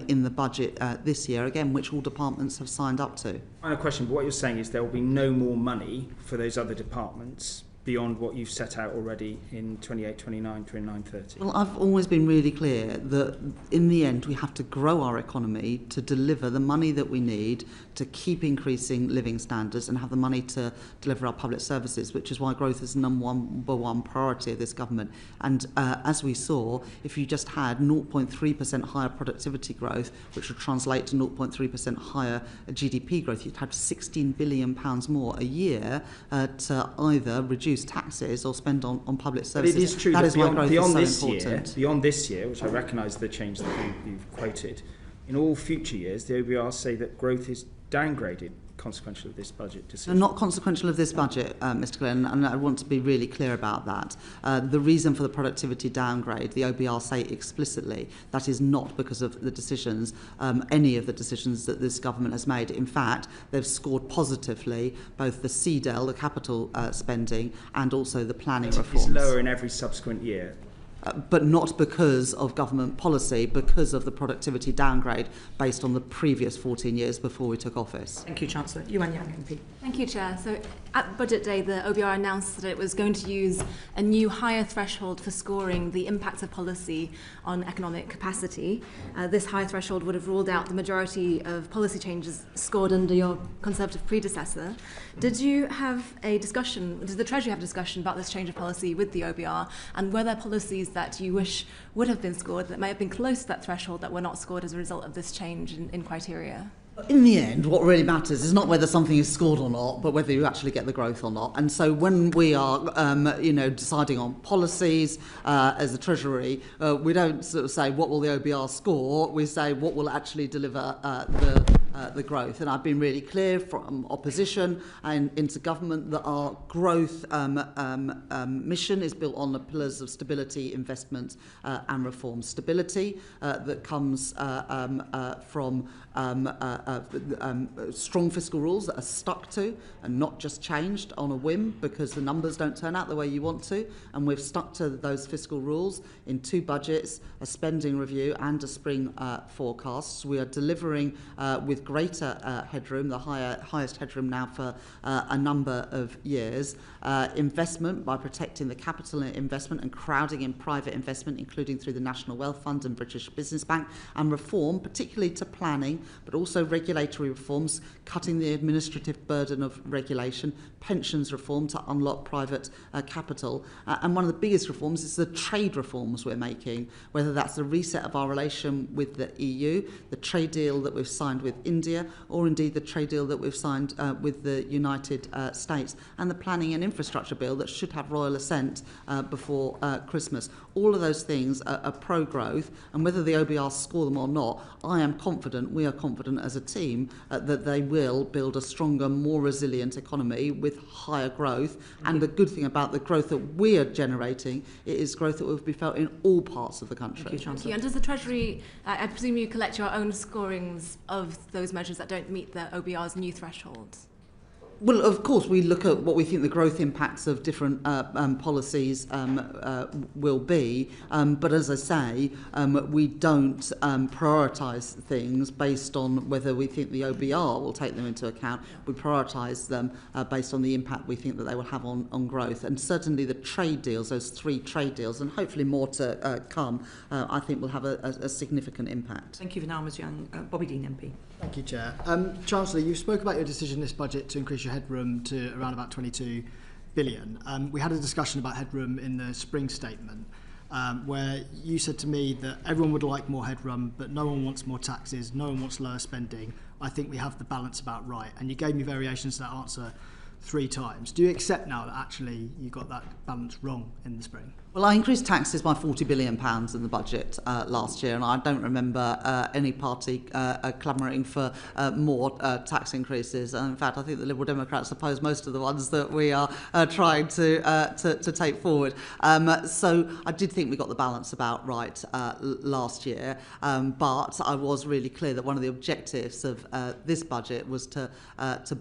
in the budget this year, again, which all departments have signed up to. Final question, but what you're saying is there will be no more money for those other departments beyond what you've set out already in 28, 29, 29, 30? Well, I've always been really clear that in the end we have to grow our economy to deliver the money that we need to keep increasing living standards and have the money to deliver our public services, which is why growth is the number one priority of this government. And as we saw, if you just had 0.3% higher productivity growth, which would translate to 0.3% higher GDP growth, you'd have £16 billion more a year to either reduce taxes or spend on public services. But it is true that that is why growth is so important. Beyond this year, which I recognise the change that you've quoted, in all future years, the OBR say that growth is downgraded consequential of this budget decision. Not consequential of this budget, Mr. Glenn, and I want to be really clear about that. The reason for the productivity downgrade, the OBR say explicitly, that is not because of the decisions, any of the decisions that this government has made. In fact, they've scored positively both the CDEL, the capital spending, and also the planning reforms. It's lower in every subsequent year. But not because of government policy, because of the productivity downgrade based on the previous 14 years before we took office. Thank you, Chancellor. Yuan Yang, MP. Thank you, Chair. So at Budget Day, the OBR announced that it was going to use a new higher threshold for scoring the impacts of policy on economic capacity. This higher threshold would have ruled out the majority of policy changes scored under your Conservative predecessor. Did you have a discussion, did the Treasury have a discussion about this change of policy with the OBR, and were there policies that you wish would have been scored that may have been close to that threshold that were not scored as a result of this change in criteria? In the end, what really matters is not whether something is scored or not, but whether you actually get the growth or not. And so when we are, deciding on policies as the Treasury, we don't sort of say what will the OBR score. We say what will actually deliver the growth. And I've been really clear from opposition and into government that our growth mission is built on the pillars of stability, investment and reform. Stability that comes from strong fiscal rules that are stuck to and not just changed on a whim because the numbers don't turn out the way you want to. And we've stuck to those fiscal rules in 2 budgets, a spending review and a spring forecasts. We are delivering with greater headroom, the highest headroom now for a number of years. Investment by protecting the capital investment and crowding in private investment, including through the National Wealth Fund and British Business Bank, and reform, particularly to planning, but also regulatory reforms, cutting the administrative burden of regulation, pensions reform to unlock private capital. And one of the biggest reforms is the trade reforms we're making, whether that's the reset of our relation with the EU, the trade deal that we've signed with India, or indeed the trade deal that we've signed with the United States, and the planning and infrastructure bill that should have royal assent before Christmas. All of those things are pro-growth, and whether the OBR score them or not, I am confident, we are confident as a team, that they will build a stronger, more resilient economy with higher growth. And the good thing about the growth that we are generating, it is growth that will be felt in all parts of the country. Thank you, Chancellor. And does the Treasury, I presume you collect your own scorings of those measures that don't meet the OBR's new thresholds? Well, of course, we look at what we think the growth impacts of different policies will be. But as I say, we don't prioritise things based on whether we think the OBR will take them into account. We prioritise them based on the impact we think that they will have on growth. And certainly the trade deals, those 3 trade deals, and hopefully more to come, I think will have a significant impact. Thank you for now, Ms Young. Bobby Dean MP. Thank you, Chair. Chancellor, you spoke about your decision in this budget to increase your headroom to around about 22 billion. We had a discussion about headroom in the spring statement, where you said to me that everyone would like more headroom, but no one wants more taxes, no one wants lower spending. I think we have the balance about right. And you gave me variations to that answer 3 times. Do you accept now that actually you got that balance wrong in the spring? Well, I increased taxes by £40 billion in the budget last year, and I don't remember any party clamouring for more tax increases. And in fact, I think the Liberal Democrats oppose most of the ones that we are trying to take forward. So I did think we got the balance about right last year, but I was really clear that one of the objectives of this budget was to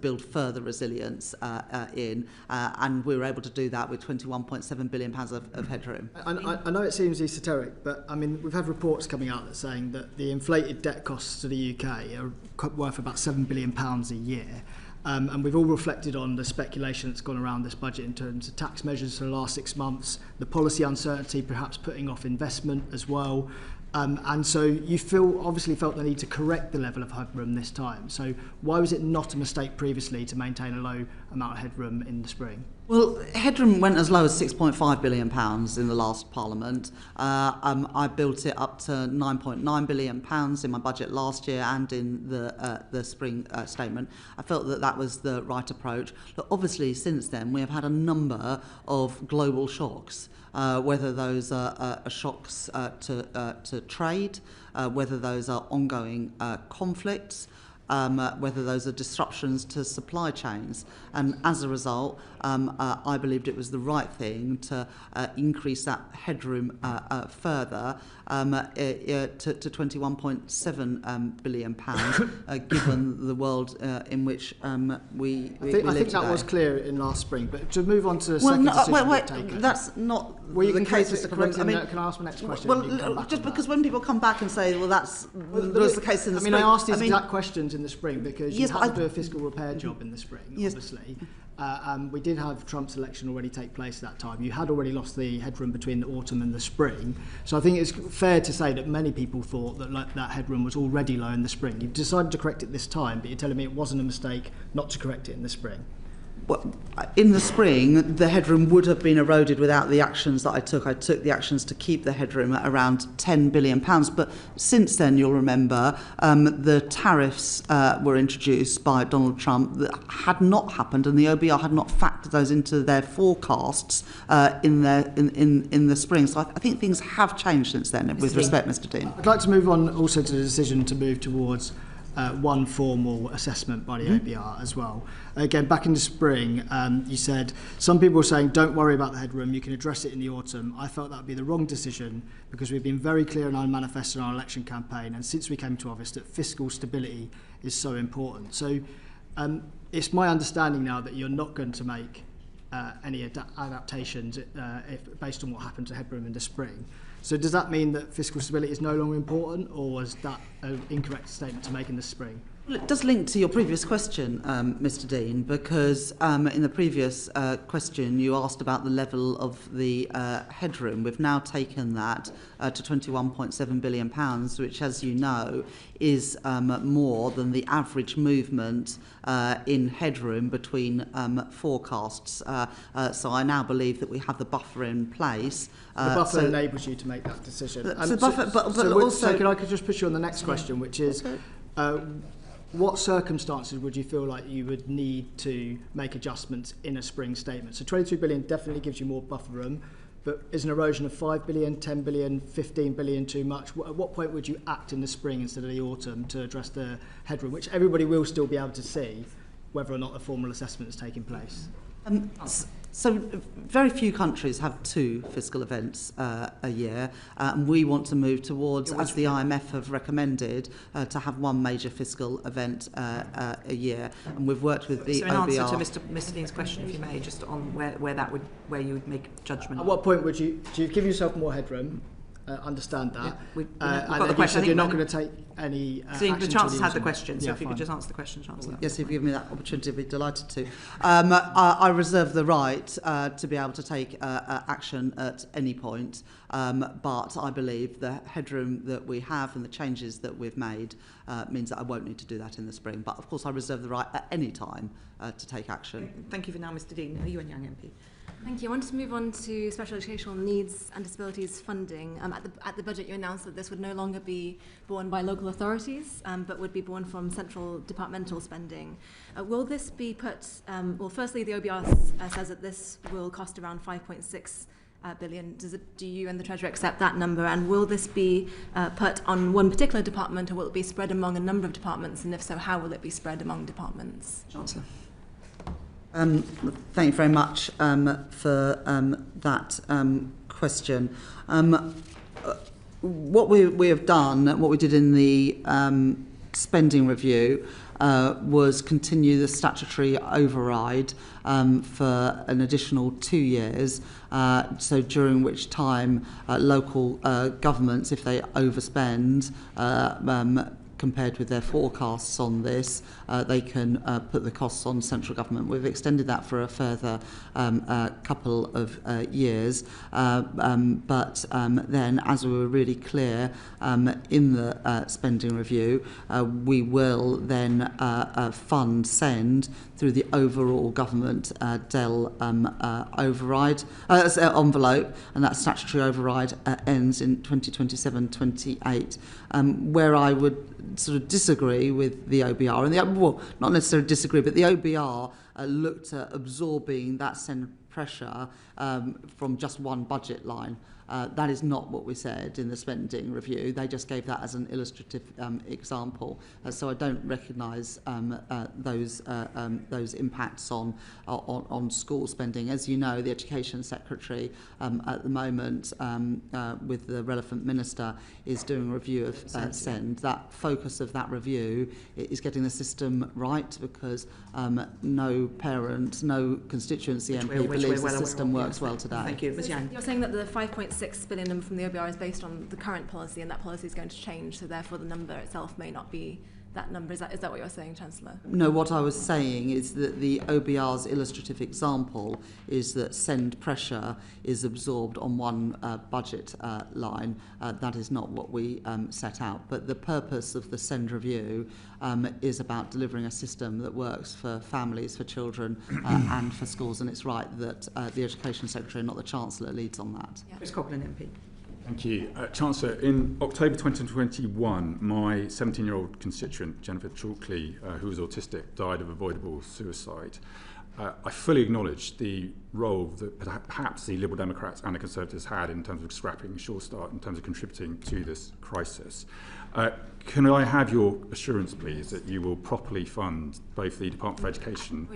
build further resilience and we were able to do that with £21.7 billion of headroom. I know it seems esoteric, but I mean, we've had reports coming out that saying that the inflated debt costs to the UK are worth about £7 billion a year. And we've all reflected on the speculation that's gone around this budget in terms of tax measures for the last 6 months, the policy uncertainty perhaps putting off investment as well. And so you obviously felt the need to correct the level of headroom this time. So why was it not a mistake previously to maintain a low amount of headroom in the spring? Well, headroom went as low as £6.5 billion in the last Parliament. I built it up to £9.9 billion in my budget last year and in the spring statement. I felt that that was the right approach. But obviously, since then, we have had a number of global shocks. Whether those are shocks to trade, whether those are ongoing conflicts, whether those are disruptions to supply chains. And as a result, I believed it was the right thing to increase that headroom further to £21.7 billion, given the world in which we live today. I think that was clear in last spring, but to move on to the second decision wait, that's not the case, Mr. Correct. Can I ask my next question? Well, just because when people come back and say, well, that was the case in the spring. I asked these exact questions in the spring because you had to do a fiscal repair job in the spring, obviously. We did have Trump's election already take place at that time. You had already lost the headroom between the autumn and the spring. So I think it's fair to say that many people thought that that headroom was already low in the spring. You've decided to correct it this time, but you're telling me it wasn't a mistake not to correct it in the spring. Well, in the spring, the headroom would have been eroded without the actions that I took. I took the actions to keep the headroom at around £10 billion. But since then, you'll remember, the tariffs were introduced by Donald Trump that had not happened, and the OBR had not factored those into their forecasts in the spring. So I think things have changed since then, with respect, Mr. Dean. I'd like to move on also to the decision to move towards one formal assessment by the OBR as well. Again, back in the spring, you said, some people were saying, don't worry about the headroom, you can address it in the autumn. I felt that would be the wrong decision because we've been very clear in our manifesto and our election campaign, and since we came to office, that fiscal stability is so important. So it's my understanding now that you're not going to make any adaptations based on what happened to headroom in the spring. So does that mean that fiscal stability is no longer important, or was that an incorrect statement to make in the spring? Well, it does link to your previous question, Mr. Dean, because in the previous question you asked about the level of the headroom. We've now taken that to £21.7 billion, which, as you know, is more than the average movement in headroom between forecasts. So I now believe that we have the buffer in place. The buffer enables you to make that decision. So I could just push you on the next question, which is, what circumstances would you feel like you would need to make adjustments in a spring statement? So 22 billion definitely gives you more buffer room, but is an erosion of 5 billion, 10 billion, 15 billion too much? At what point would you act in the spring instead of the autumn to address the headroom, which everybody will still be able to see whether or not a formal assessment is taking place? So very few countries have 2 fiscal events a year, and we want to move towards, as the IMF have recommended, to have 1 major fiscal event a year. And we've worked with the so OBR. in answer to Mr. Dean's question, if you may, just on where you would make judgment. At what point would you give yourself more headroom? Understand that. Yeah, we've got and the question. You're not going to take any so action the Chancellor's had the until question, so yeah, if you fine. could just answer the question, Chancellor. Yes, if you give me that opportunity, I'd be delighted to. I reserve the right to be able to take action at any point, but I believe the headroom that we have and the changes that we've made means that I won't need to do that in the spring. But of course, I reserve the right at any time to take action. Okay. Thank you for now, Mr. Dean. Are you and Young MP? Thank you. I wanted to move on to special educational needs and disabilities funding. At the budget, you announced that this would no longer be borne by local authorities, but would be borne from central departmental spending. Will this be put, well, firstly, the OBR says that this will cost around 5.6 billion. Do you and the Treasury accept that number? And will this be put on one particular department, or will it be spread among a number of departments? And if so, how will it be spread among departments? Chancellor. Thank you very much for that question. What we have done, what we did in the spending review, was continue the statutory override for an additional 2 years, so during which time local governments, if they overspend, compared with their forecasts on this, they can put the costs on central government. We've extended that for a further couple of years, but then, as we were really clear in the spending review, we will then fund SEND through the overall government DEL override envelope, and that statutory override ends in 2027-28. Where I would sort of disagree with the OBR, and well, not necessarily disagree, but the OBR looked at absorbing that SEND pressure from just one budget line. That is not what we said in the spending review. They just gave that as an illustrative example. So I don't recognise those impacts on school spending. As you know, the Education Secretary at the moment, with the relevant minister, is doing a review of SEND. That focus of that review is getting the system right, because no parent, no constituency MP believes the system works well today. Thank you. Ms. Yang. You're saying that the 5.6 billion number from the OBR is based on the current policy, and that policy is going to change, so therefore the number itself may not be that number. Is that what you're saying, Chancellor? No, what I was saying is that the OBR's illustrative example is that SEND pressure is absorbed on one budget line. That is not what we set out. But the purpose of the SEND review is about delivering a system that works for families, for children, and for schools. And it's right that the Education Secretary, not the Chancellor, leads on that. Yeah. Ms. Coughlin, MP. Thank you. Chancellor, in October 2021, my 17-year-old constituent, Jennifer Chalkley, who was autistic, died of avoidable suicide. I fully acknowledge the role that perhaps the Liberal Democrats and the Conservatives had in terms of scrapping Sure Start, in terms of contributing to this crisis. Can I have your assurance, please, that you will properly fund both the Department for Education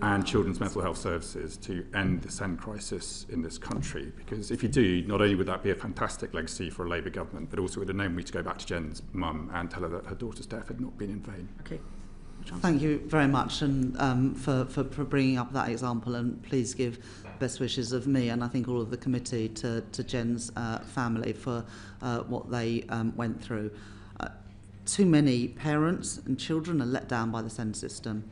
and Children's Mental Health Services to end the SEND crisis in this country? Because if you do, not only would that be a fantastic legacy for a Labour government, but also would enable me to go back to Jen's mum and tell her that her daughter's death had not been in vain. Okay. Thank you very much, and for bringing up that example, and please give best wishes of me and I think all of the committee to Jen's family for what they went through. Too many parents and children are let down by the SEND system.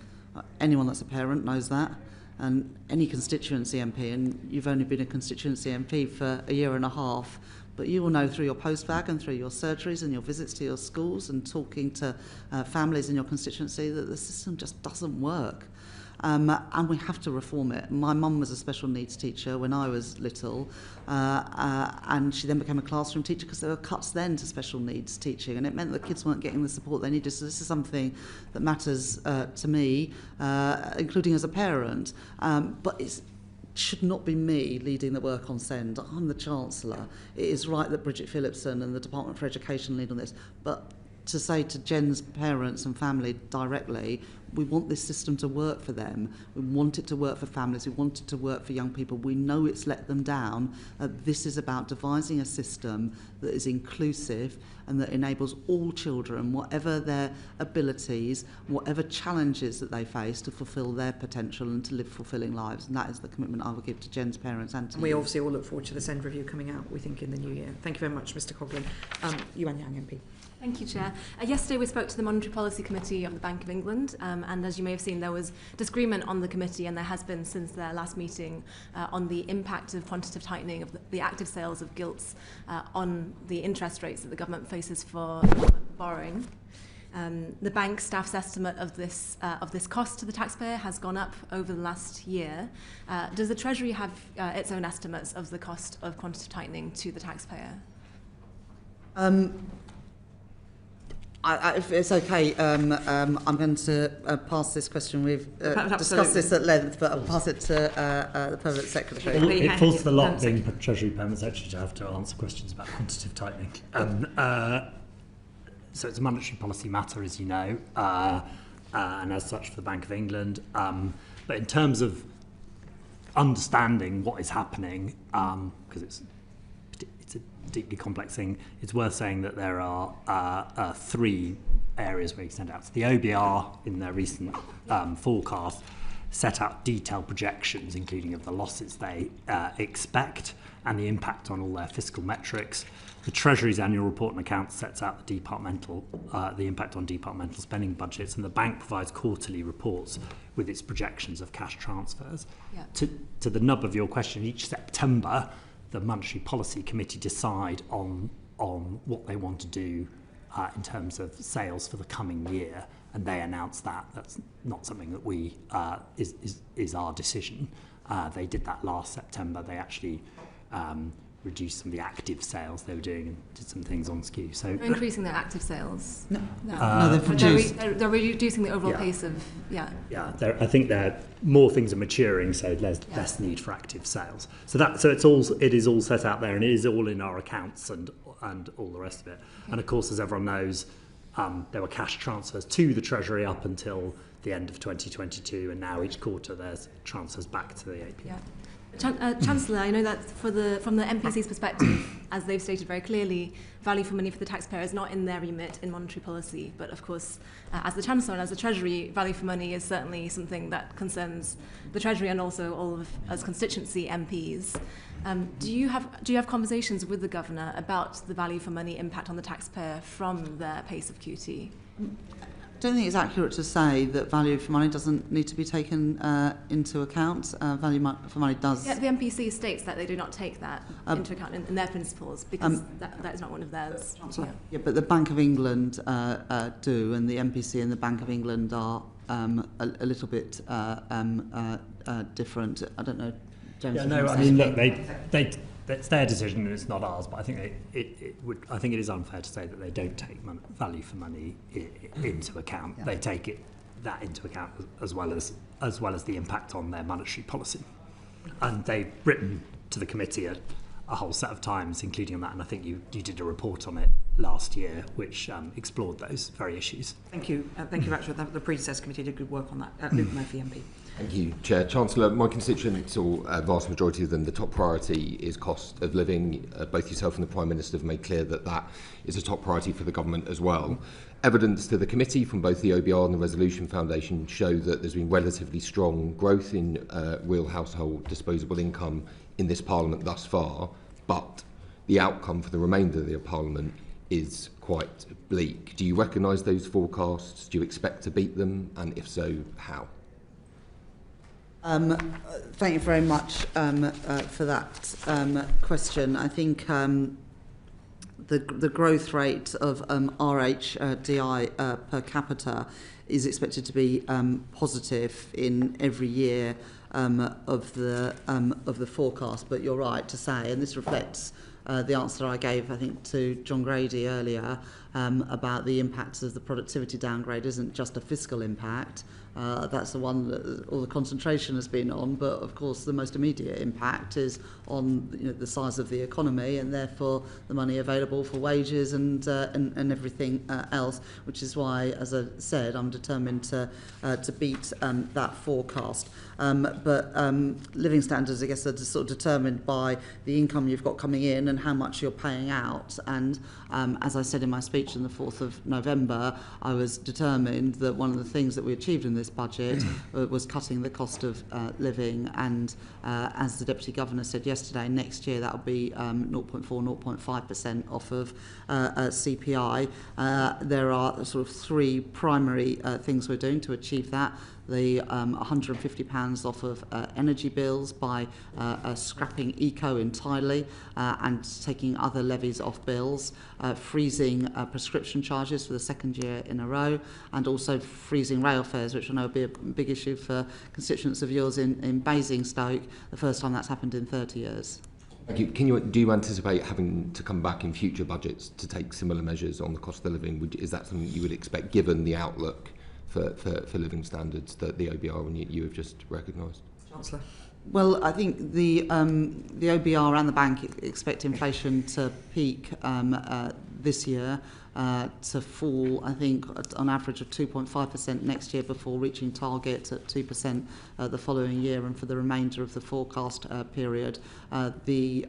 Anyone that's a parent knows that, and any constituency MP, and you've only been a constituency MP for a year and a half, but you will know through your post-bag and through your surgeries and your visits to your schools and talking to families in your constituency that the system just doesn't work. And we have to reform it. My mum was a special needs teacher when I was little, and she then became a classroom teacher because there were cuts then to special needs teaching, and it meant that kids weren't getting the support they needed. So this is something that matters to me, including as a parent, but it should not be me leading the work on SEND. I'm the Chancellor. It is right that Bridget Phillipson and the Department for Education lead on this, but to say to Jen's parents and family directly, we want this system to work for them. We want it to work for families. We want it to work for young people. We know it's let them down. This is about devising a system that is inclusive and that enables all children, whatever their abilities, whatever challenges that they face, to fulfil their potential and to live fulfilling lives. And that is the commitment I will give to Jen's parents and to We you. obviously all look forward to the SEND review coming out, we think, in the new year. Thank you very much, Mr Coghlan. Yuan Yang MP. Thank you, Chair. Yesterday we spoke to the Monetary Policy Committee of the Bank of England, and as you may have seen, there was disagreement on the committee, and there has been since their last meeting, on the impact of quantitative tightening of the active sales of gilts on the interest rates that the government faces for borrowing. The bank staff's estimate of this cost to the taxpayer has gone up over the last year. Does the Treasury have its own estimates of the cost of quantitative tightening to the taxpayer? If it's okay, I'm going to pass this question. We've discussed this at length, but I'll pass it to the Permanent Secretary. It falls to the lot of being Treasury Permanent Secretary to have to answer questions about quantitative tightening. So it's a monetary policy matter, as you know, and as such for the Bank of England. But in terms of understanding what is happening, because it's a deeply complex thing, it's worth saying that there are three areas where you send out. So the OBR, in their recent forecast, set out detailed projections, including of the losses they expect and the impact on all their fiscal metrics. The Treasury's annual report and accounts sets out the impact on departmental spending budgets, and the bank provides quarterly reports with its projections of cash transfers. Yeah. To the nub of your question, each September, the Monetary Policy Committee decide on what they want to do in terms of sales for the coming year, and they announce that. That's not something that we is our decision. They did that last September. They actually reduced some of the active sales they were doing and did some things on skew. So They're increasing their active sales. No, they've reduced. They're reducing the overall pace of I think more things are maturing, so there's less need for active sales. It is all set out there, and it is all in our accounts and all the rest of it. Okay. And of course, as everyone knows, there were cash transfers to the Treasury up until the end of 2022, and now each quarter there's transfers back to the APM. Yeah. Chancellor, I know that from the MPC's perspective, as they've stated very clearly, value for money for the taxpayer is not in their remit in monetary policy. But of course, as the Chancellor and as the Treasury, value for money is certainly something that concerns the Treasury and also all of us constituency MPs. Do you have conversations with the Governor about the value for money impact on the taxpayer from their pace of QT? I don't think it's accurate to say that value for money doesn't need to be taken into account. Value for money does. Yeah, the MPC states that they do not take that into account in their principles because that is not one of theirs. Yeah, but the Bank of England do, and the MPC and the Bank of England are a little bit different. I don't know, James. Yeah, no, I mean, look, it's their decision and it's not ours, but I think I think it is unfair to say that they don't take value for money into account. Yeah. They take that into account as well as the impact on their monetary policy. And they've written to the committee a whole set of times, including on that, and I think you did a report on it last year, which explored those very issues. Thank you, Rachel. The predecessor committee did good work on that. Luke Murphy, MP. Thank you, Chair. Chancellor, my constituents, or a vast majority of them, the top priority is cost of living. Both yourself and the Prime Minister have made clear that that is a top priority for the government as well. Evidence to the committee from both the OBR and the Resolution Foundation show that there's been relatively strong growth in real household disposable income in this Parliament thus far, but the outcome for the remainder of the Parliament is quite bleak. Do you recognise those forecasts? Do you expect to beat them? And if so, how? Thank you very much for that question. I think the growth rate of RHDI per capita is expected to be positive in every year of the forecast. But you're right to say, and this reflects the answer I gave, I think, to John Grady earlier, about the impacts of the productivity downgrade isn't just a fiscal impact. That's the one that all the concentration has been on, but of course the most immediate impact is on the size of the economy, and therefore the money available for wages and everything else, which is why, as I said, I'm determined to beat that forecast. But living standards, I guess, are sort of determined by the income you've got coming in and how much you're paying out. And as I said in my speech on the 4th of November, I was determined that one of the things that we achieved in this budget was cutting the cost of living. And as the Deputy Governor said yesterday, next year that will be 0.4, 0.5% off of CPI. There are sort of three primary things we're doing to achieve that. The £150 off of energy bills by scrapping eco entirely and taking other levies off bills, freezing prescription charges for the second year in a row, and also freezing rail fares, which I know will be a big issue for constituents of yours in Basingstoke, the first time that's happened in 30 years. Do you anticipate having to come back in future budgets to take similar measures on the cost of living? Is that something you would expect, given the outlook for living standards that the OBR and you have just recognised? Chancellor. Well, I think the OBR and the bank expect inflation to peak this year, to fall, I think, on average of 2.5% next year before reaching target at 2% the following year. And for the remainder of the forecast period, the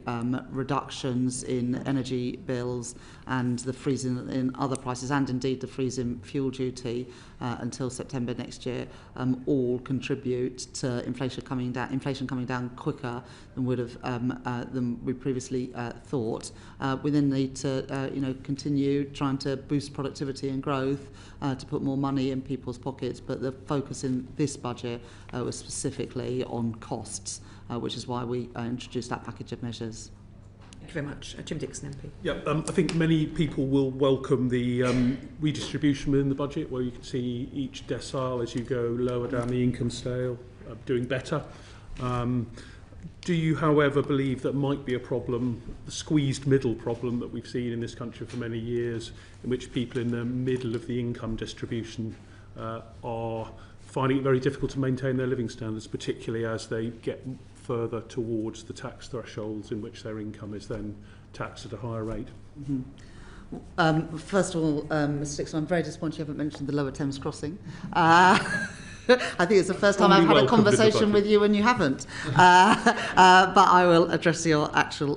reductions in energy bills and the freeze in other prices, and indeed the freeze in fuel duty until September next year, all contribute to inflation coming down quicker than would have than we previously thought. We then need to continue trying to boost productivity and growth to put more money in people's pockets, but the focus in this budget was specifically on costs, which is why we introduced that package of measures. Thank you very much. Jim Dixon, MP. Yeah, I think many people will welcome the redistribution within the budget, where you can see each decile as you go lower down the income scale doing better. Do you, however, believe that might be a problem, the squeezed middle problem that we've seen in this country for many years, in which people in the middle of the income distribution are finding it very difficult to maintain their living standards, particularly as they get further towards the tax thresholds in which their income is then taxed at a higher rate? Mm-hmm. First of all, Mr Dixon, I'm very disappointed you haven't mentioned the Lower Thames crossing. I think it's the first time I've had a conversation with you and you haven't. But I will address your actual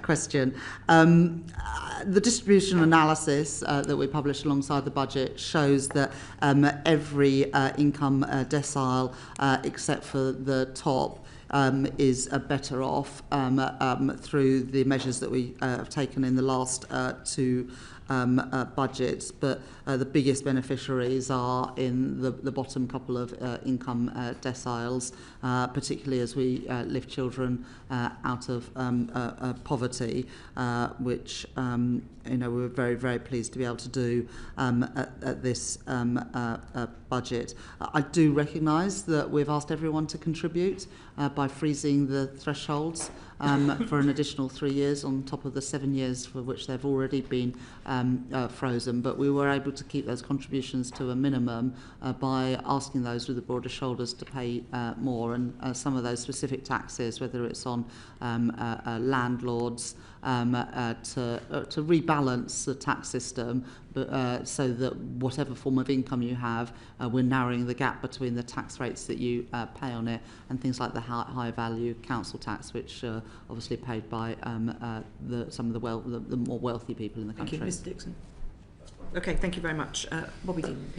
question. The distribution analysis that we published alongside the budget shows that every income decile, except for the top, is better off through the measures that we have taken in the last two budgets, but the biggest beneficiaries are in the bottom couple of income deciles, particularly as we lift children out of poverty, which we're very, very pleased to be able to do at this budget. I do recognise that we've asked everyone to contribute by freezing the thresholds for an additional 3 years on top of the 7 years for which they've already been frozen, but we were able to keep those contributions to a minimum by asking those with the broader shoulders to pay more, and some of those specific taxes, whether it's on landlords, to rebalance the tax system, but so that whatever form of income you have, we're narrowing the gap between the tax rates that you pay on it and things like the high value council tax, which obviously paid by some of the more wealthy people in the country. Thank you, Mr Dixon. Okay, thank you very much. Bobby Dean.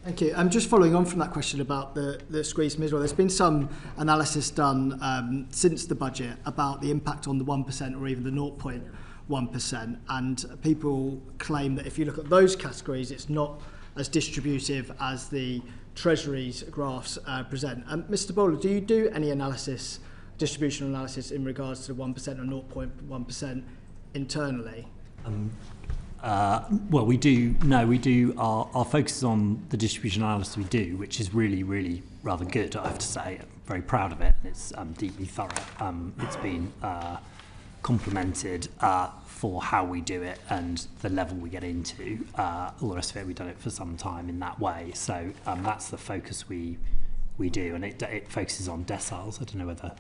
Thank you. Just following on from that question about the squeeze middle, there's been some analysis done since the budget about the impact on the 1% or even the 0.1%, and people claim that if you look at those categories, it's not as distributive as the Treasury's graphs present. Mr Bowler, do you do any analysis, distributional analysis, in regards to 1% or 0.1% internally? Well, we do. No, we do. Our focus is on the distribution analysis we do, which is really, really rather good, I have to say. I'm very proud of it, and it's deeply thorough. It's been complemented for how we do it and the level we get into. All the rest of it, we've done it for some time in that way. So that's the focus we do, and it focuses on deciles. I don't know whether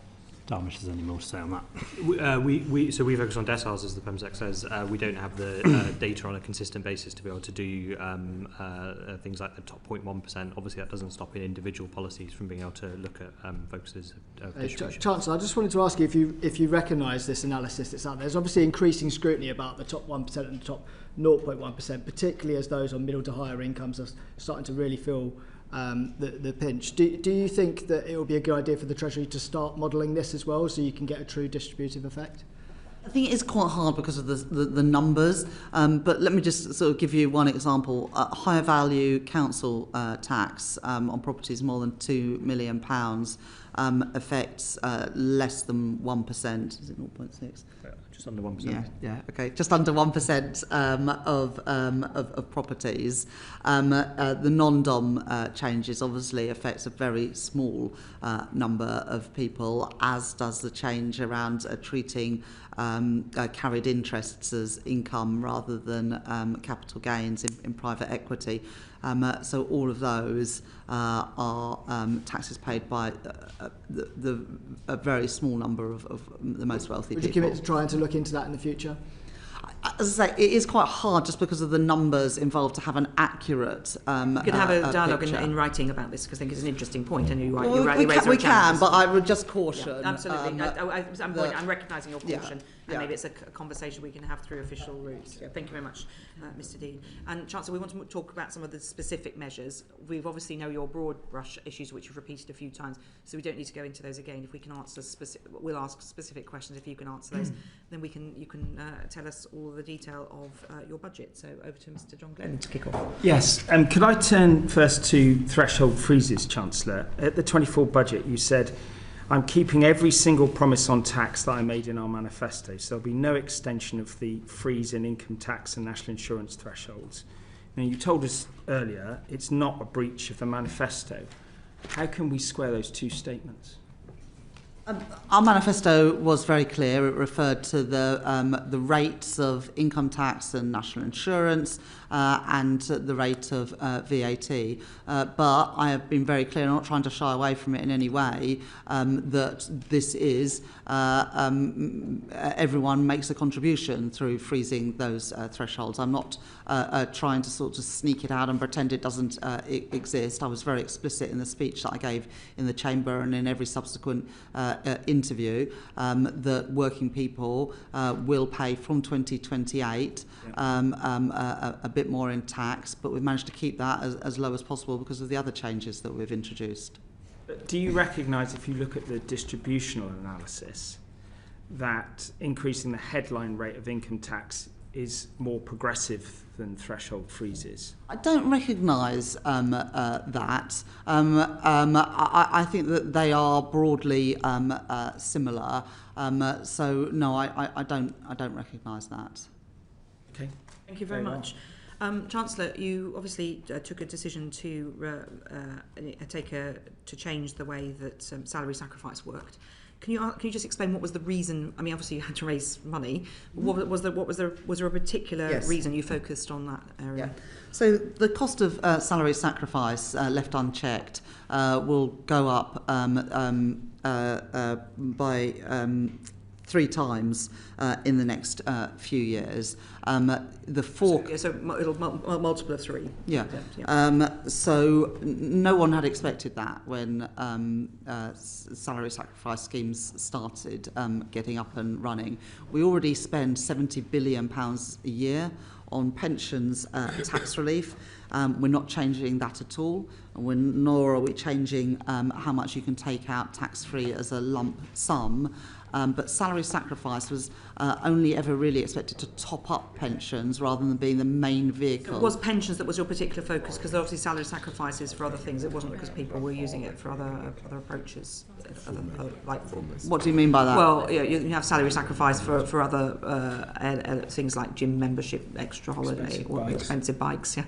Darmish has any more to say on that. So we focus on deciles, as the PEMSEC says. We don't have the data on a consistent basis to be able to do things like the top 0.1%. Obviously, that doesn't stop in individual policies from being able to look at focuses of distribution. Chancellor, I just wanted to ask you if you recognise this analysis that's out there. There's obviously increasing scrutiny about the top 1% and the top 0.1%, particularly as those on middle to higher incomes are starting to really feel the pinch. Do you think that it would be a good idea for the Treasury to start modelling this as well, so you can get a true distributive effect? I think it is quite hard because of the numbers, but let me just sort of give you one example. Higher value council tax on properties more than £2 million affects less than 1%. Is it 0.6? Just under 1%. Yeah, okay. Just under 1% of properties. The non-dom changes obviously affects a very small number of people, as does the change around treating carried interests as income rather than capital gains in private equity. So all of those are taxes paid by a very small number of the most wealthy people. Would you commit to trying to look into that in the future? As I say, it is quite hard just because of the numbers involved to have an accurate You could have a dialogue in writing about this, because I think it's an interesting point, and you rightly raise we can, but I would just caution. Yeah, absolutely. I'm recognising your caution, and maybe it's a conversation we can have through official routes. Thank you very much, Mr. Dean. And Chancellor, we want to talk about some of the specific measures. We've obviously know your broad brush issues, which you've repeated a few times, so we don't need to go into those again. If we can answer we'll ask specific questions. If you can answer those, then you can tell us all the detail of your budget. So over to Mr. John Glenn to kick off. Yes, could I turn first to threshold freezes, Chancellor? At the 24 budget, you said, I'm keeping every single promise on tax that I made in our manifesto, so there'll be no extension of the freeze in income tax and national insurance thresholds. Now, you told us earlier it's not a breach of the manifesto. How can we square those two statements? Our manifesto was very clear. It referred to the rates of income tax and national insurance and the rate of VAT. But I have been very clear, I'm not trying to shy away from it in any way, that this is everyone makes a contribution through freezing those thresholds. I'm not trying to sort of sneak it out and pretend it doesn't exist. I was very explicit in the speech that I gave in the Chamber and in every subsequent interview that working people will pay from 2028 a bit more in tax, but we've managed to keep that as low as possible because of the other changes that we've introduced. Do you recognise, if you look at the distributional analysis, that increasing the headline rate of income tax is more progressive than threshold freezes? I don't recognise that. I think that they are broadly similar. So no, I don't recognise that. Okay. Thank you very much. Chancellor, you obviously took a decision to change the way that salary sacrifice worked. Can you just explain what was the reason? I mean, obviously you had to raise money. Was there a particular reason you focused on that area? Yeah. So the cost of salary sacrifice left unchecked will go up by 3 times in the next few years. So it'll multiple of 3. Yeah. So no one had expected that when salary sacrifice schemes started getting up and running. We already spend £70 billion a year on pensions tax relief. We're not changing that at all, nor are we changing how much you can take out tax-free as a lump sum. But salary sacrifice was only ever really expected to top up pensions rather than being the main vehicle. It was pensions that was your particular focus, because obviously salary sacrifice is for other things. It wasn't because people were using it for other approaches. What do you mean by that? Well, yeah, you have salary sacrifice for other things like gym membership, extra holiday, or expensive bikes. Yeah.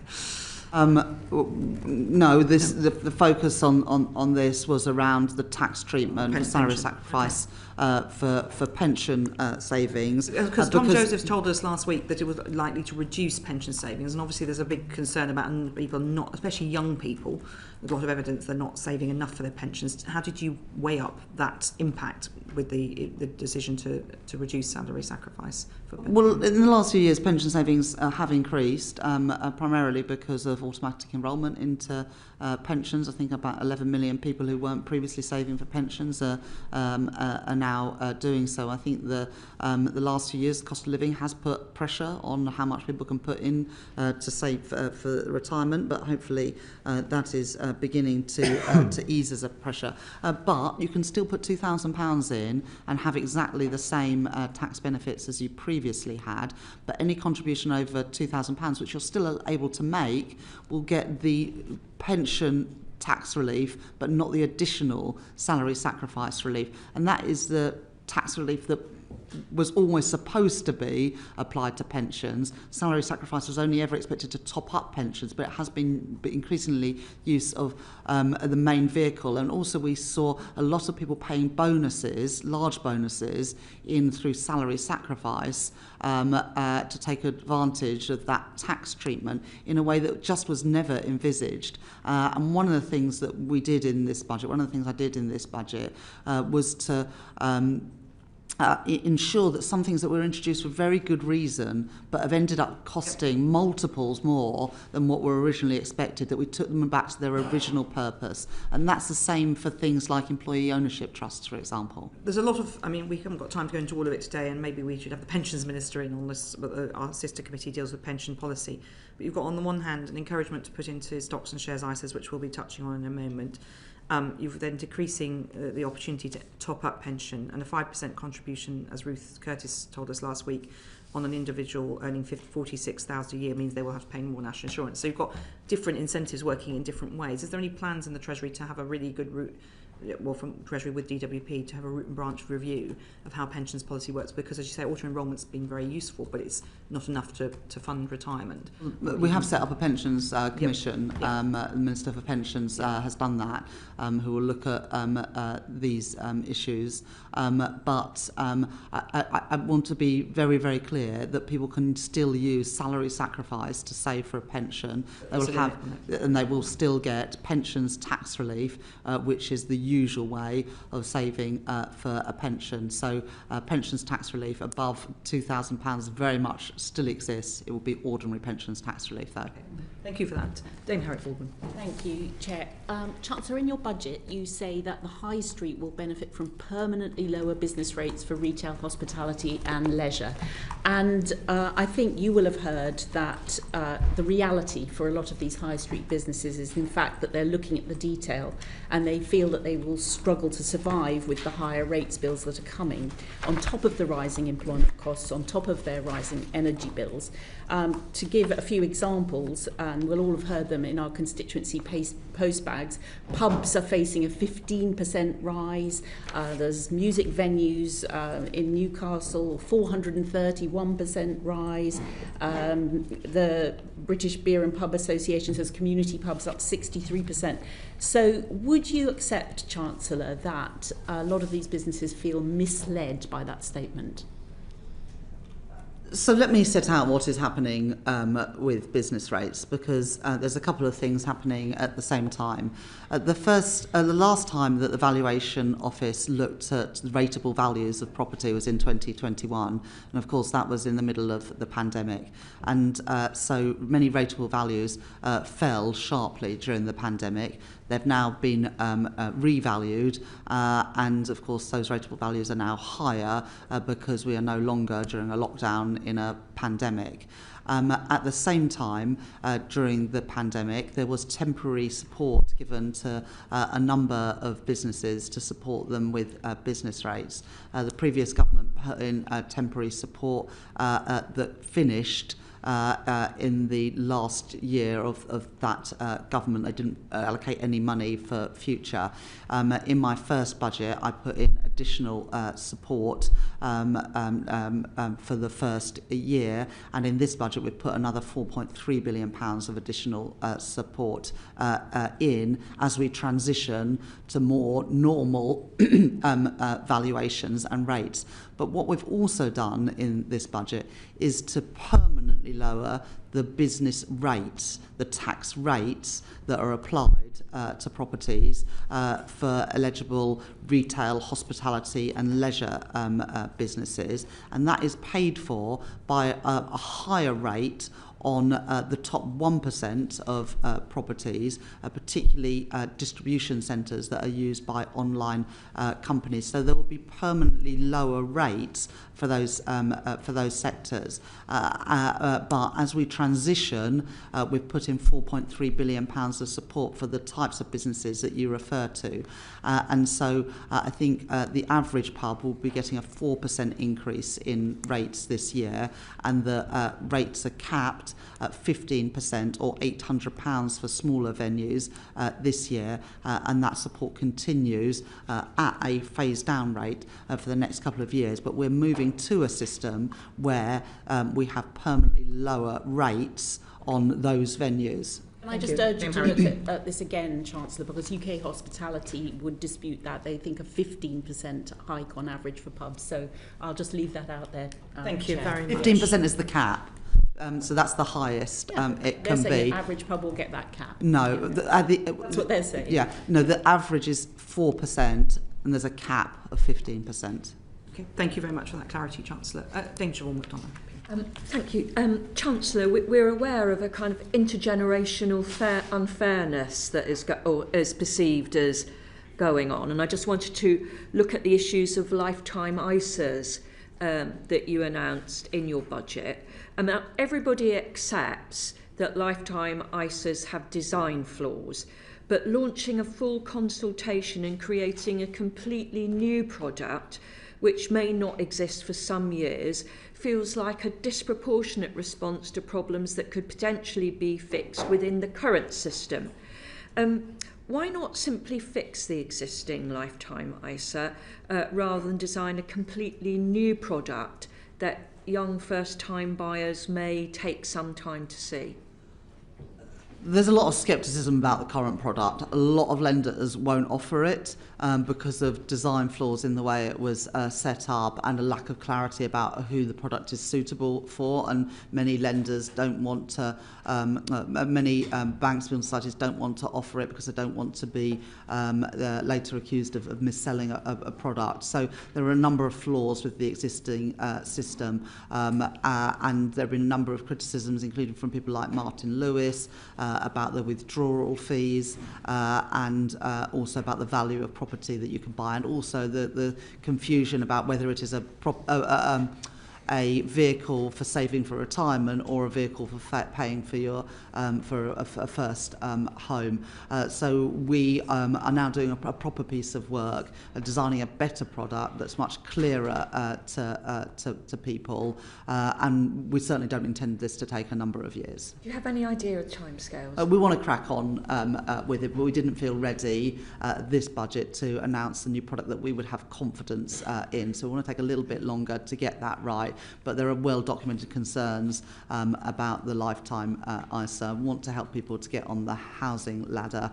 No, the focus on this was around the tax treatment, salary sacrifice for pension savings. Because Tom Josephs told us last week that it was likely to reduce pension savings, and obviously there's a big concern about people not, especially young people. There's a lot of evidence they're not saving enough for their pensions. How did you weigh up that impact with the decision to reduce salary sacrifice for pensions? Well, in the last few years, pension savings have increased, primarily because of automatic enrolment into pensions. I think about 11 million people who weren't previously saving for pensions are now doing so. I think the last few years, the cost of living has put pressure on how much people can put in to save for retirement, but hopefully that is beginning to ease as a pressure. But you can still put £2,000 in and have exactly the same tax benefits as you previously had, but any contribution over £2,000, which you're still able to make, will get the pension tax relief, but not the additional salary sacrifice relief. And that is the tax relief that was always supposed to be applied to pensions. Salary sacrifice was only ever expected to top up pensions, but it has been increasingly use of the main vehicle. And also we saw a lot of people paying bonuses, large bonuses, in through salary sacrifice to take advantage of that tax treatment in a way that just was never envisaged. And one of the things that we did in this budget, one of the things I did in this budget was to ensure that some things that were introduced for very good reason but have ended up costing multiples more than what were originally expected, that we took them back to their original purpose. And that's the same for things like employee ownership trusts, for example. There's a lot of, I mean, we haven't got time to go into all of it today, and maybe we should have the pensions minister in on this, but our sister committee deals with pension policy. But you've got on the one hand an encouragement to put into stocks and shares ISAs, which we'll be touching on in a moment. You've then decreasing the opportunity to top up pension, and a 5% contribution, as Ruth Curtis told us last week, on an individual earning $46,000 a year means they will have to pay more national insurance. So you've got different incentives working in different ways. Is there any plans in the Treasury to have a really good route, well, from Treasury with DWP, to have a root and branch review of how pensions policy works? Because, as you say, auto-enrolment's been very useful, but it's not enough to fund retirement. We have set up a pensions commission. The Minister for Pensions has done that, who will look at these issues. But I want to be very, very clear that people can still use salary sacrifice to save for a pension. They will have, and they will still get pensions tax relief, which is the usual way of saving for a pension. So pensions tax relief above £2,000 very much still exists. It will be ordinary pensions tax relief, though. Thank you for that. Dame Harriet Fordman. Thank you, Chair. Chancellor, in your budget, you say that the High Street will benefit from permanently lower business rates for retail, hospitality and leisure. And I think you will have heard that the reality for a lot of these High Street businesses is, in fact, that they're looking at the detail and they feel that they will struggle to survive with the higher rates bills that are coming, on top of the rising employment costs, on top of their rising energy bills. To give a few examples, and we'll all have heard them in our constituency postbags, pubs are facing a 15% rise. There's music venues in Newcastle, 431% rise. The British Beer and Pub Association says community pubs up 63%. So would you accept, Chancellor, that a lot of these businesses feel misled by that statement? So let me set out what is happening with business rates, because there's a couple of things happening at the same time. The last time that the Valuation Office looked at the rateable values of property was in 2021, and of course that was in the middle of the pandemic. And so many rateable values fell sharply during the pandemic. They've now been revalued, and of course those rateable values are now higher because we are no longer during a lockdown in a pandemic. At the same time, during the pandemic, there was temporary support given to a number of businesses to support them with business rates. The previous government put in temporary support that finished in the last year of that government. They didn't allocate any money for future. In my first budget, I put in additional support for the first year, and in this budget we've put another £4.3 billion of additional support in as we transition to more normal valuations and rates. But what we've also done in this budget is to permanently lower the business rates, the tax rates that are applied to properties for eligible retail, hospitality and leisure businesses, and that is paid for by a higher rate on the top 1% of properties, particularly distribution centres that are used by online companies. So there will be permanently lower rates for those sectors. But as we transition, we've put in £4.3 billion of support for the types of businesses that you refer to. And so I think the average pub will be getting a 4% increase in rates this year, and the rates are capped at 15% or £800 for smaller venues this year, and that support continues at a phased down rate for the next couple of years. But we're moving to a system where we have permanently lower rates on those venues. Can I just urge you to look at this again, Chancellor, because UK Hospitality would dispute that. They think a 15% hike on average for pubs. So I'll just leave that out there. Thank you very much. 15% is the cap. So that's the highest it can be. They're saying average pub will get that cap. No. That's what they're saying. Yeah. No, the average is 4% and there's a cap of 15%. Okay, thank you very much for that clarity, Chancellor. Dame Siobhan McDonald. Thank you. Chancellor, we're aware of a kind of intergenerational unfairness that is perceived as going on, and I just wanted to look at the issues of lifetime ISAs that you announced in your budget. Now, everybody accepts that lifetime ISAs have design flaws, but launching a full consultation and creating a completely new product, which may not exist for some years, feels like a disproportionate response to problems that could potentially be fixed within the current system. Why not simply fix the existing lifetime ISA rather than design a completely new product that young first-time buyers may take some time to see? There's a lot of scepticism about the current product. A lot of lenders won't offer it because of design flaws in the way it was set up and a lack of clarity about who the product is suitable for. And many lenders don't want to, many banks and societies don't want to offer it because they don't want to be later accused of mis-selling a product. So there are a number of flaws with the existing system, and there have been a number of criticisms, including from people like Martin Lewis, about the withdrawal fees and also about the value of property that you can buy, and also the confusion about whether it is a vehicle for saving for retirement or a vehicle for paying for your for a first home. So we are now doing a proper piece of work, designing a better product that's much clearer to people, and we certainly don't intend this to take a number of years. Do you have any idea of timescales? We want to crack on with it, but we didn't feel ready this budget to announce the new product that we would have confidence in. So we want to take a little bit longer to get that right. But there are well-documented concerns about the lifetime ISA. We want to help people to get on the housing ladder,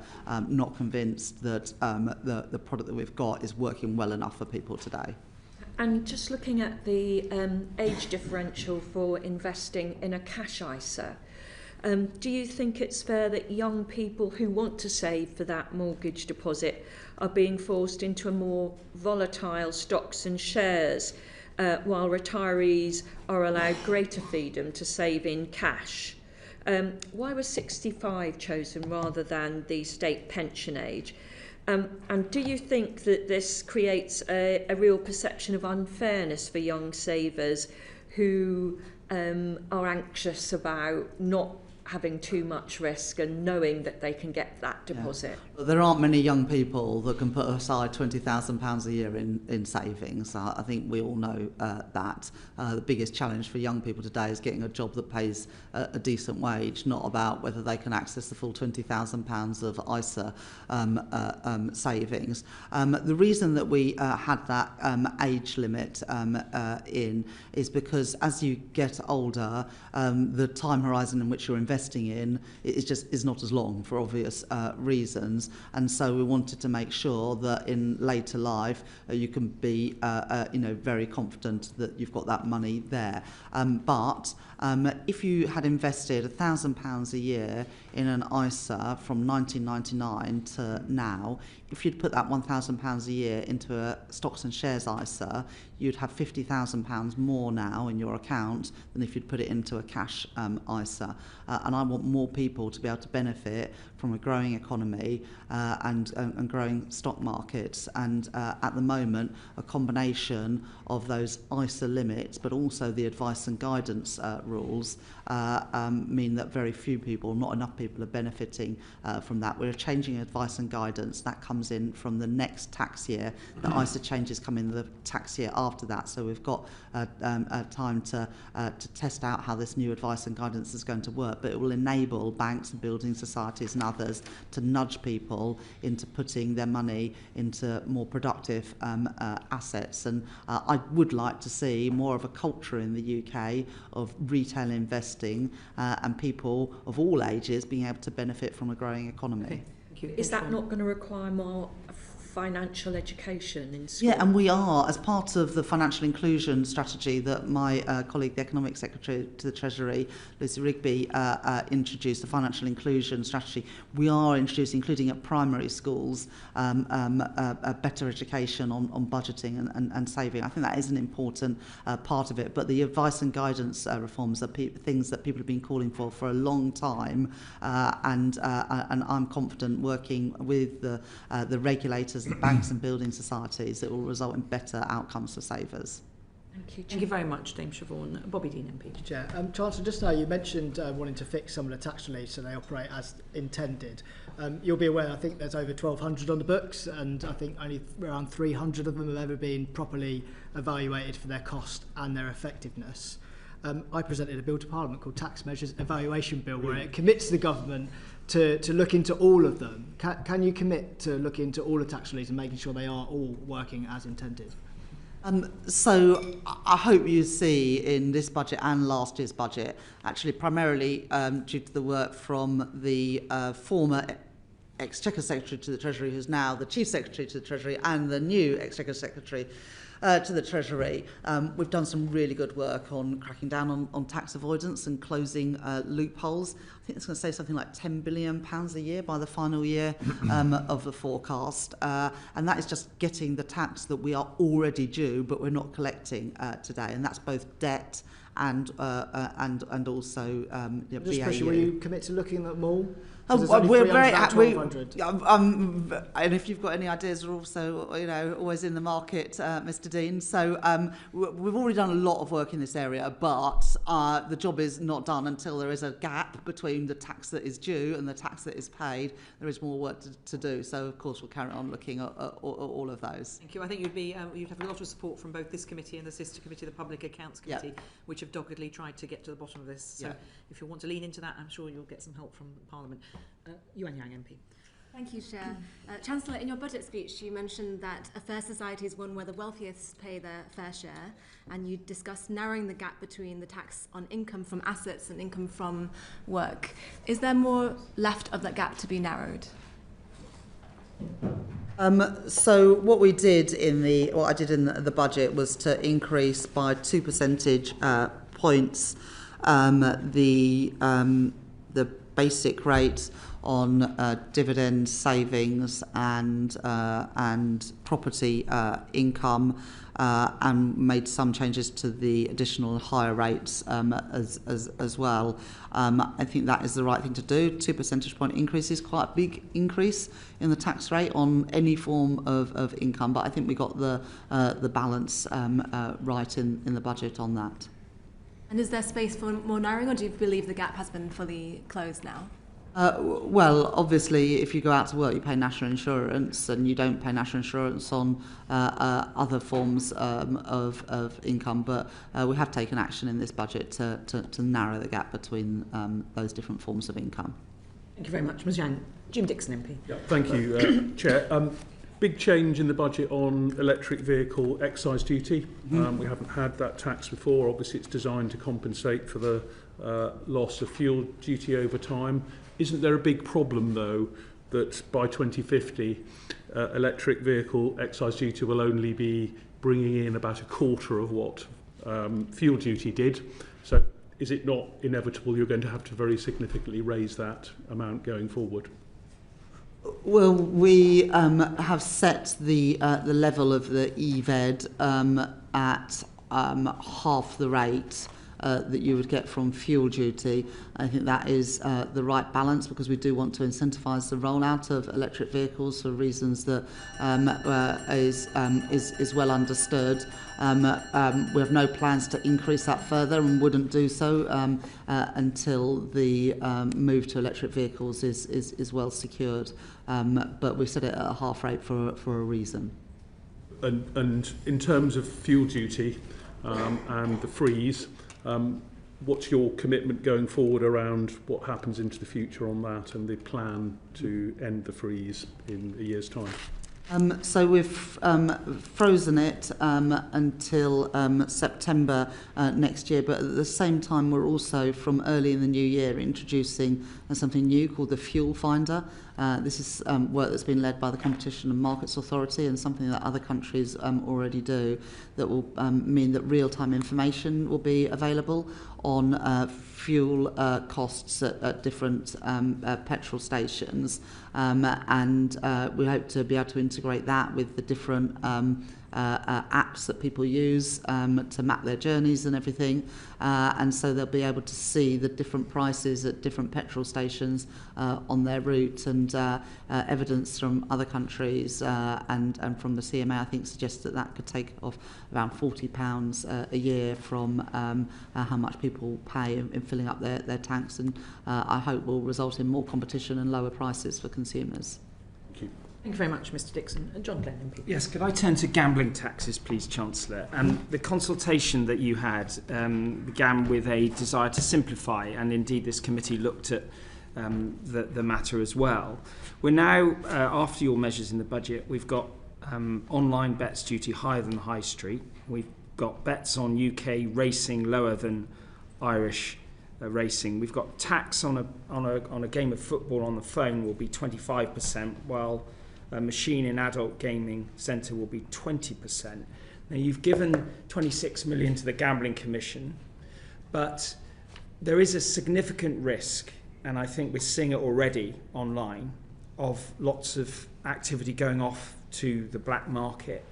not convinced that the product that we've got is working well enough for people today. And just looking at the age differential for investing in a cash ISA, do you think it's fair that young people who want to save for that mortgage deposit are being forced into a more volatile stocks and shares, while retirees are allowed greater freedom to save in cash? Why was 65 chosen rather than the state pension age? And do you think that this creates a real perception of unfairness for young savers who are anxious about not having too much risk and knowing that they can get that deposit. Yeah. There aren't many young people that can put aside £20,000 a year in savings. I think we all know that. The biggest challenge for young people today is getting a job that pays a decent wage, not about whether they can access the full £20,000 of ISA savings. The reason that we had that age limit in is because as you get older, the time horizon in which you're investing in is not as long for obvious reasons, and so we wanted to make sure that in later life you can be very confident that you've got that money there. But if you had invested £1,000 a year in an ISA from 1999 to now, if you'd put that £1,000 a year into a stocks and shares ISA, you'd have £50,000 more now in your account than if you'd put it into a cash ISA. And I want more people to be able to benefit from a growing economy and growing stock markets. And at the moment, a combination of those ISA limits, but also the advice and guidance rules, mean that very few people, not enough people, are benefiting from that. We're changing advice and guidance. That comes in from the next tax year. The ISA changes come in the tax year after that. So we've got time to test out how this new advice and guidance is going to work. But it will enable banks and building societies and others to nudge people into putting their money into more productive assets. And I would like to see more of a culture in the UK of retail investing and people of all ages being able to benefit from a growing economy. Okay. Thank you. Is that not going to require more financial education in school? Yeah, and we are, as part of the financial inclusion strategy that my colleague, the Economic Secretary to the Treasury, Lucy Rigby, introduced, the financial inclusion strategy, we are introducing, including at primary schools, a better education on budgeting and saving. I think that is an important part of it, but the advice and guidance reforms are things that people have been calling for a long time, and I'm confident working with the regulators, the banks and building societies, it will result in better outcomes for savers. Thank you. Thank you very much, Dame Siobhan. Bobby Dean MP. Chair. Chancellor, just now you mentioned wanting to fix some of the tax relief so they operate as intended. You'll be aware, I think there's over 1,200 on the books, and I think only around 300 of them have ever been properly evaluated for their cost and their effectiveness. I presented a bill to Parliament called Tax Measures Evaluation Bill, where it commits the government to look into all of them. Can you commit to look into all the tax reliefs and making sure they are all working as intended? So I hope you see in this budget and last year's budget, actually primarily due to the work from the former Exchequer Secretary to the Treasury, who's now the Chief Secretary to the Treasury, and the new Exchequer Secretary to the Treasury. We've done some really good work on cracking down on tax avoidance and closing loopholes. I think it's going to save something like £10 billion a year by the final year of the forecast. And that is just getting the tax that we are already due, but we're not collecting today. And that's both debt and also BAU. Will you commit to looking at them all? We're very and if you've got any ideas, we're also always in the market, Mr. Dean. So we've already done a lot of work in this area, but the job is not done until there is a gap between the tax that is due and the tax that is paid. There is more work to do. So of course we'll carry on looking at all of those. Thank you. I think you'd have a lot of support from both this committee and the sister committee, the Public Accounts Committee, which have doggedly tried to get to the bottom of this. So if you want to lean into that, I'm sure you'll get some help from Parliament. Yuan Yang MP. Thank you, Chair. Chancellor, in your budget speech, you mentioned that a fair society is one where the wealthiest pay their fair share, and you discussed narrowing the gap between the tax on income from assets and income from work. Is there more left of that gap to be narrowed? So what we did in the budget was to increase by 2 percentage points the basic rate on dividend savings and property income, and made some changes to the additional higher rates as well. I think that is the right thing to do. 2 percentage point increase is quite a big increase in the tax rate on any form of income, but I think we got the balance right in the budget on that. And is there space for more narrowing, or do you believe the gap has been fully closed now? Well, obviously, if you go out to work, you pay national insurance, and you don't pay national insurance on other forms of income. But we have taken action in this budget to narrow the gap between those different forms of income. Thank you very much, Ms Yang. Jim Dixon, MP. Yeah, thank you, Chair. Big change in the budget on electric vehicle excise duty. We haven't had that tax before. Obviously, it's designed to compensate for the loss of fuel duty over time. Isn't there a big problem, though, that by 2050, electric vehicle excise duty will only be bringing in about a quarter of what fuel duty did? So is it not inevitable you're going to have to very significantly raise that amount going forward? Well, we have set the level of the EVED at half the rate that you would get from fuel duty. I think that is the right balance, because we do want to incentivise the rollout of electric vehicles for reasons that is well understood. We have no plans to increase that further, and wouldn't do so until the move to electric vehicles is well secured. But we set it at a half rate for a reason. And in terms of fuel duty and the freeze, what's your commitment going forward around what happens into the future on that, and the plan to end the freeze in a year's time? So we've frozen it until September next year, but at the same time we're also, from early in the new year, introducing something new called the Fuel Finder. This is work that's been led by the Competition and Markets Authority, and something that other countries already do, that will mean that real-time information will be available on fuel costs at different petrol stations, and we hope to be able to integrate that with the different apps that people use to map their journeys and everything, and so they'll be able to see the different prices at different petrol stations on their route, and evidence from other countries and from the CMA, I think, suggests that could take off around £40 a year from how much people pay in filling up their tanks, and I hope will result in more competition and lower prices for consumers. Thank you. Thank you very much, Mr Dixon. And John Glenn, MP. Yes, could I turn to gambling taxes, please, Chancellor? The consultation that you had began with a desire to simplify, and indeed this committee looked at the matter as well. We're now, after your measures in the budget, we've got online bets duty higher than the high street. We've got bets on UK racing lower than Irish racing. We've got tax on a game of football on the phone will be 25%, while a machine in adult gaming centre will be 20%. Now, you've given 26 million to the Gambling Commission, but there is a significant risk, and I think we're seeing it already online, of lots of activity going off to the black market.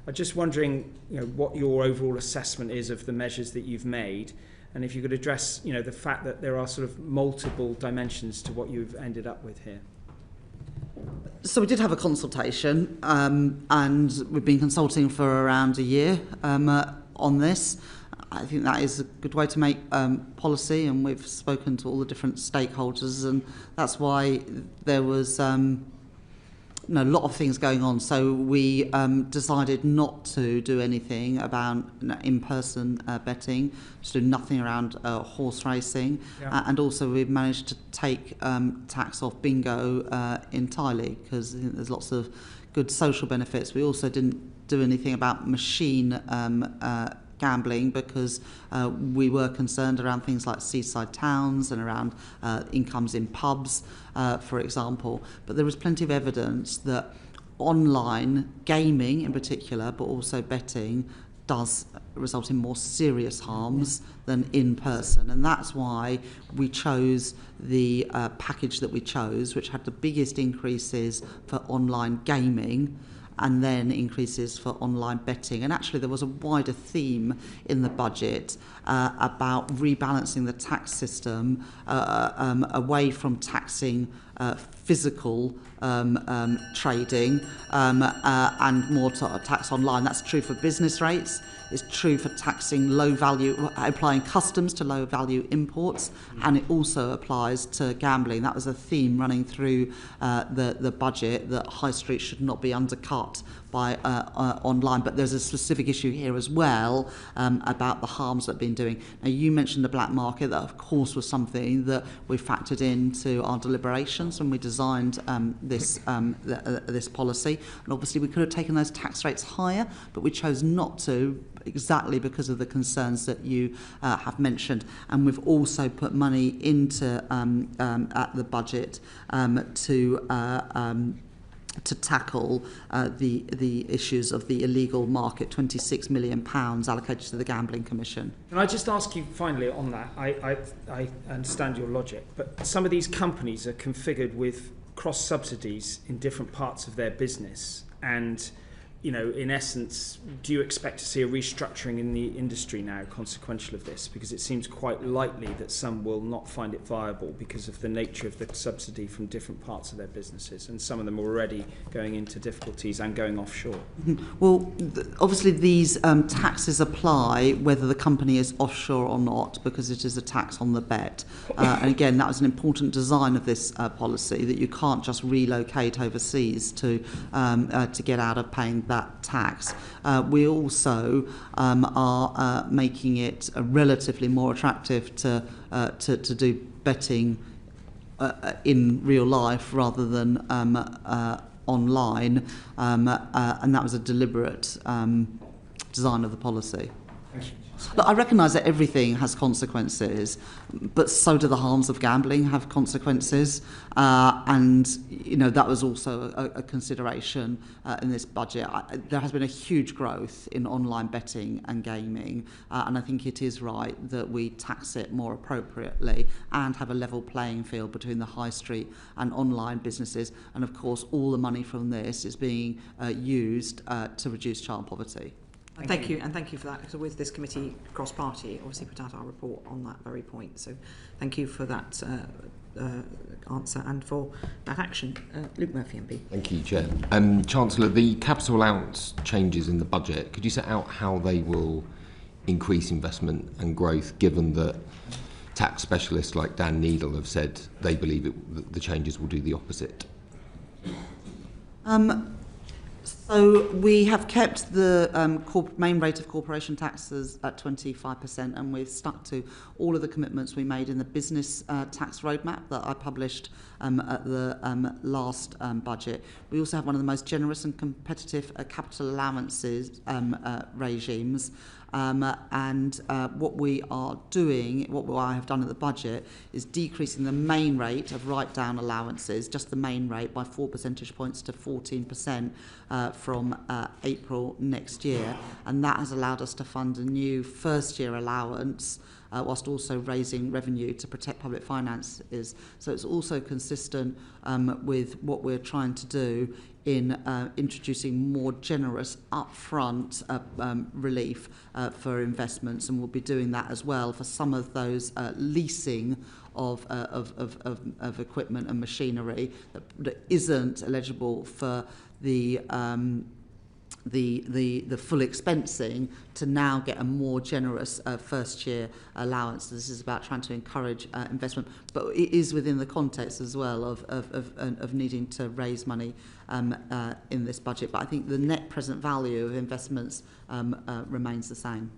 I'm just wondering, what your overall assessment is of the measures that you've made, and if you could address, the fact that there are sort of multiple dimensions to what you've ended up with here. So we did have a consultation, and we've been consulting for around a year on this. I think that is a good way to make policy, and we've spoken to all the different stakeholders, and that's why there was a lot of things going on. So we decided not to do anything about in-person betting, to do nothing around horse racing, and also we've managed to take tax off bingo entirely, because I think there's lots of good social benefits. We also didn't do anything about machine gambling, because we were concerned around things like seaside towns and around incomes in pubs, for example. But there was plenty of evidence that online gaming in particular, but also betting, does result in more serious harms than in person, and that's why we chose the package that we chose, which had the biggest increases for online gaming and then increases for online betting. And actually there was a wider theme in the budget about rebalancing the tax system away from taxing physical trading and more tax online. That's true for business rates. It's true for taxing low value, applying customs to low value imports, and it also applies to gambling. That was a theme running through the budget, that high street should not be undercut by online. But there's a specific issue here as well about the harms that have been doing. Now, you mentioned the black market. That, of course, was something that we factored into our deliberations when we designed this policy. And obviously, we could have taken those tax rates higher, but we chose not to, exactly because of the concerns that you have mentioned. And we've also put money into at the budget to tackle the issues of the illegal market. £26 million allocated to the Gambling Commission. Can I just ask you finally on that? I understand your logic, but some of these companies are configured with cross subsidies in different parts of their business, and in essence, do you expect to see a restructuring in the industry now consequential of this? Because it seems quite likely that some will not find it viable because of the nature of the subsidy from different parts of their businesses, and some of them are already going into difficulties and going offshore. Well, obviously these taxes apply whether the company is offshore or not, because it is a tax on the bet. And again, that was an important design of this policy, that you can't just relocate overseas to get out of paying that tax. We also are making it relatively more attractive to do betting in real life rather than online, and that was a deliberate design of the policy. Look, I recognise that everything has consequences, but so do the harms of gambling have consequences, and that was also a consideration in this budget. There has been a huge growth in online betting and gaming, and I think it is right that we tax it more appropriately and have a level playing field between the high street and online businesses. And of course, all the money from this is being used to reduce child poverty. Thank you, and thank you for that, because with this committee cross-party, obviously put out our report on that very point. So thank you for that answer and for that action. Luke Murphy, MP. Thank you, Chair. Chancellor, the capital allowance changes in the budget, could you set out how they will increase investment and growth, given that tax specialists like Dan Needle have said they believe that the changes will do the opposite? So we have kept the main rate of corporation taxes at 25%, and we've stuck to all of the commitments we made in the business tax roadmap that I published at the last budget. We also have one of the most generous and competitive capital allowances regimes. And what we are doing, what I have done at the budget, is decreasing the main rate of write-down allowances, just the main rate, by 4 percentage points to 14% from April next year. And that has allowed us to fund a new first-year allowance, whilst also raising revenue to protect public finances. So it's also consistent with what we're trying to do in introducing more generous upfront relief for investments, and we'll be doing that as well for some of those leasing of equipment and machinery that isn't eligible for the full expensing, to now get a more generous first year allowance. This is about trying to encourage investment, but it is within the context as well of needing to raise money in this budget. But I think the net present value of investments remains the same.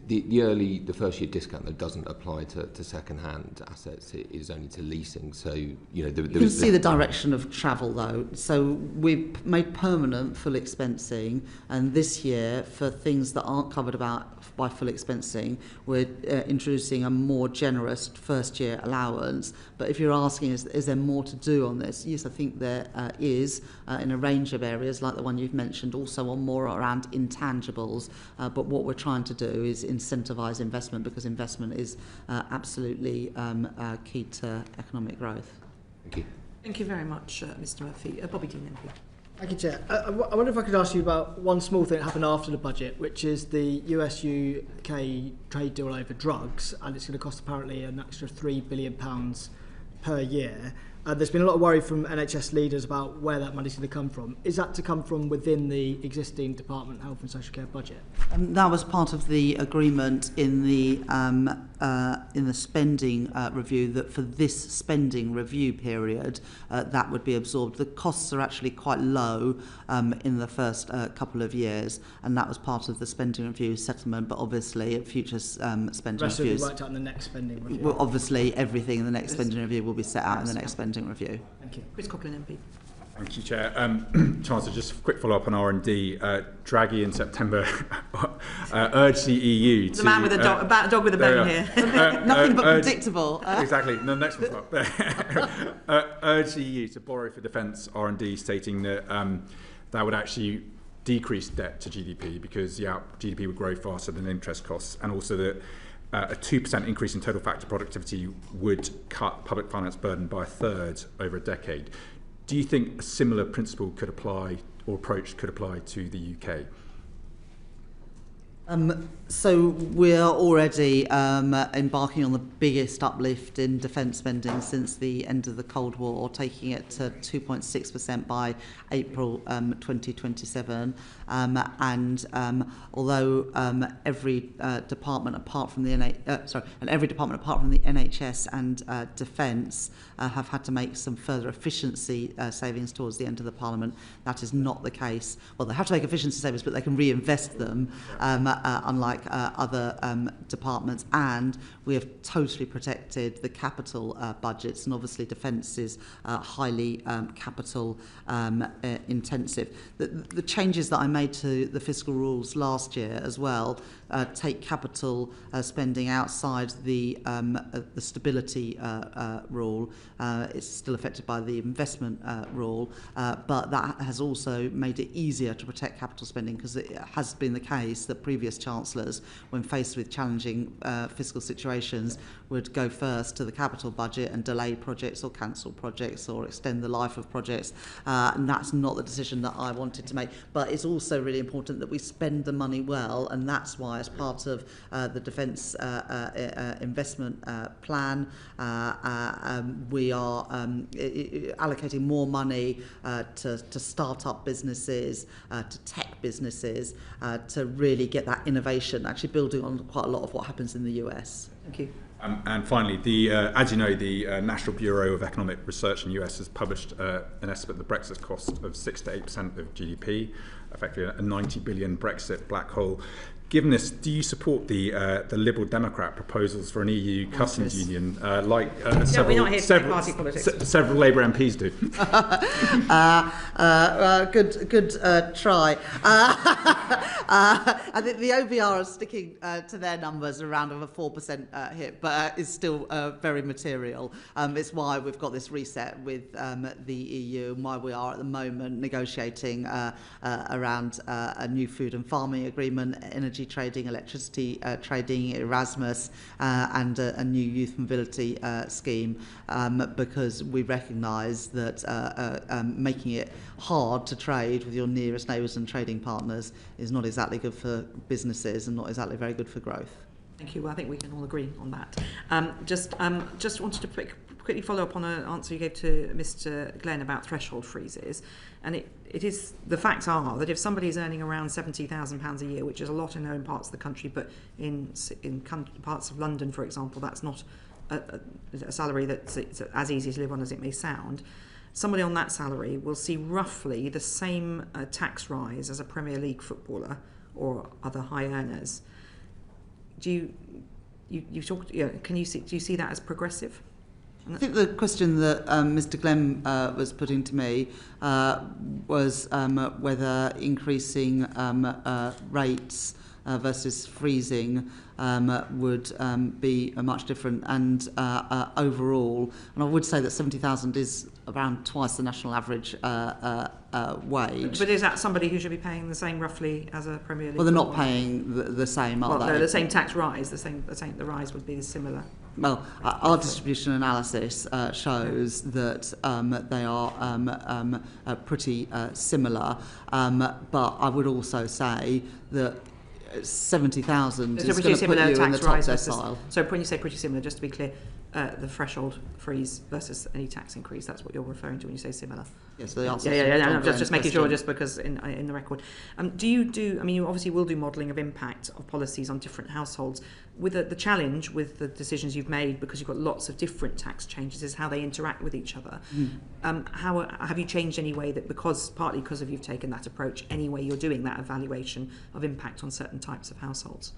The first year discount, though, doesn't apply to second-hand assets. It is only to leasing. So you can see the direction of travel, though. So we've made permanent full expensing, and this year, for things that aren't covered by full expensing, we're introducing a more generous first-year allowance. But if you're asking, is there more to do on this? Yes, I think there is in a range of areas, like the one you've mentioned, also on more around intangibles. But what we're trying to do is incentivise investment, because investment is absolutely key to economic growth. Thank you. Thank you very much, Mr. Murphy. Bobby Dean, MP. Thank you, Chair. I wonder if I could ask you about one small thing that happened after the budget, which is the US-UK trade deal over drugs, and it's going to cost apparently an extra £3 billion per year. There's been a lot of worry from NHS leaders about where that money's going to come from. Is that to come from within the existing Department of Health and Social Care budget? That was part of the agreement in the spending review, that for this spending review period, that would be absorbed. The costs are actually quite low in the first couple of years, and that was part of the spending review settlement. But obviously, at future spending rest reviews, will be worked out in the next spending review. Well, obviously, everything in the next spending review will be set out in the next spending review. Thank you. Chris Coughlin, MP. Thank you, Chair. Chancellor, just a quick follow-up on R&D. Draghi in September urged the EU to... The man with a dog with a bone here. Nothing but predictable. Exactly. The next one's up. Urged the EU to borrow for defence R&D, stating that that would actually decrease debt to GDP because GDP would grow faster than interest costs, and also that a 2% increase in total factor productivity would cut public finance burden by a third over a decade. Do you think a similar principle could apply, or approach could apply, to the UK? So we're already embarking on the biggest uplift in defence spending since the end of the Cold War, taking it to 2.6% by April 2027. And although every department apart from the NHS and Defence have had to make some further efficiency savings towards the end of the Parliament, that is not the case. Well, they have to make efficiency savings, but they can reinvest them. Unlike other departments, and we have totally protected the capital budgets, and obviously defence is highly capital intensive. The changes that I made to the fiscal rules last year as well take capital spending outside the stability rule. It's still affected by the investment rule, but that has also made it easier to protect capital spending, because it has been the case that previous chancellors, when faced with challenging fiscal situations, would go first to the capital budget and delay projects or cancel projects or extend the life of projects, and that's not the decision that I wanted to make. But it's also really important that we spend the money well, and that's why, as part of the defence investment plan, we are allocating more money to start-up businesses, to tech businesses, to really get that innovation, actually building on quite a lot of what happens in the US. Thank you. And finally, as you know, the National Bureau of Economic Research in the US has published an estimate of the Brexit cost of 6 to 8% of GDP, effectively a 90 billion Brexit black hole. Given this, do you support the Liberal Democrat proposals for an EU customs union, like several Labour MPs do? Good try. I think the OBR is sticking to their numbers around of a 4% hit, but is still very material. It's why we've got this reset with the EU, and why we are at the moment negotiating around a new food and farming agreement, energy trading, electricity trading, Erasmus, and a new youth mobility scheme, because we recognise that making it hard to trade with your nearest neighbours and trading partners is not exactly good for businesses and not exactly very good for growth. Thank you. Well, I think we can all agree on that. Just wanted to quickly follow up on an answer you gave to Mr. Glenn about threshold freezes. And it is, the facts are that if somebody is earning around £70,000 a year, which is a lot in known parts of the country, but in parts of London, for example, that's not a salary that's as easy to live on as it may sound, somebody on that salary will see roughly the same tax rise as a Premier League footballer or other high earners. Do you see that as progressive? I think the question that Mr. Glenn was putting to me was whether increasing rates versus freezing would be much different, and overall, and I would say that 70,000 is around twice the national average wage. But is that somebody who should be paying the same roughly as a Premier League? Well, they're not paying the same, are they? The same tax rise, the rise would be similar. Well, our distribution analysis shows that they are pretty similar, but I would also say that 70,000 is going to put you in the top decile. So when you say pretty similar, just to be clear, the threshold freeze versus any tax increase. That's what you're referring to when you say similar. Yes, the answer. Yeah. Just making sure, just because in the record. Do you? I mean, you obviously will do modelling of impact of policies on different households. With the challenge with the decisions you've made, because you've got lots of different tax changes, is how they interact with each other. How have you changed any way that, partly because you've taken that approach, any way you're doing that evaluation of impact on certain types of households?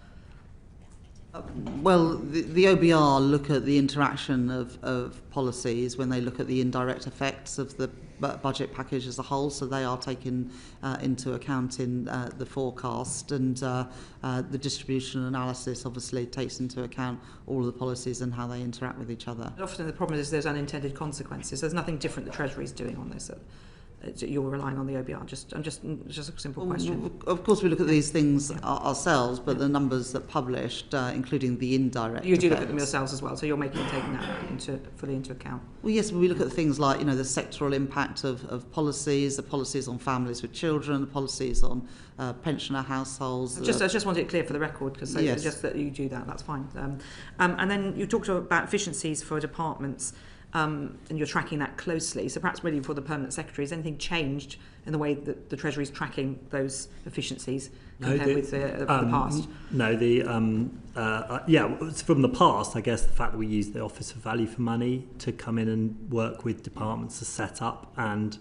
Well, the OBR look at the interaction of policies when they look at the indirect effects of the budget package as a whole, so they are taken into account in the forecast, and the distributional analysis obviously takes into account all of the policies and how they interact with each other. Often the problem is there's unintended consequences. There's nothing different the Treasury is doing on this. You're relying on the OBR. Just a simple question. Of course, we look at these things ourselves, but the numbers that published, including the indirect you do effects, look at them yourselves as well, so you're taking that fully into account. Well, yes, we look at things like, the sectoral impact of policies, the policies on families with children, the policies on pensioner households. I just wanted it clear for the record, because yes. Just that you do that, that's fine. And then you talked about efficiencies for departments. And you're tracking that closely. So perhaps really for the Permanent Secretary, has anything changed in the way that the Treasury is tracking those efficiencies compared with the past? No, it's from the past, I guess, the fact that we use the Office of Value for Money to come in and work with departments to set up and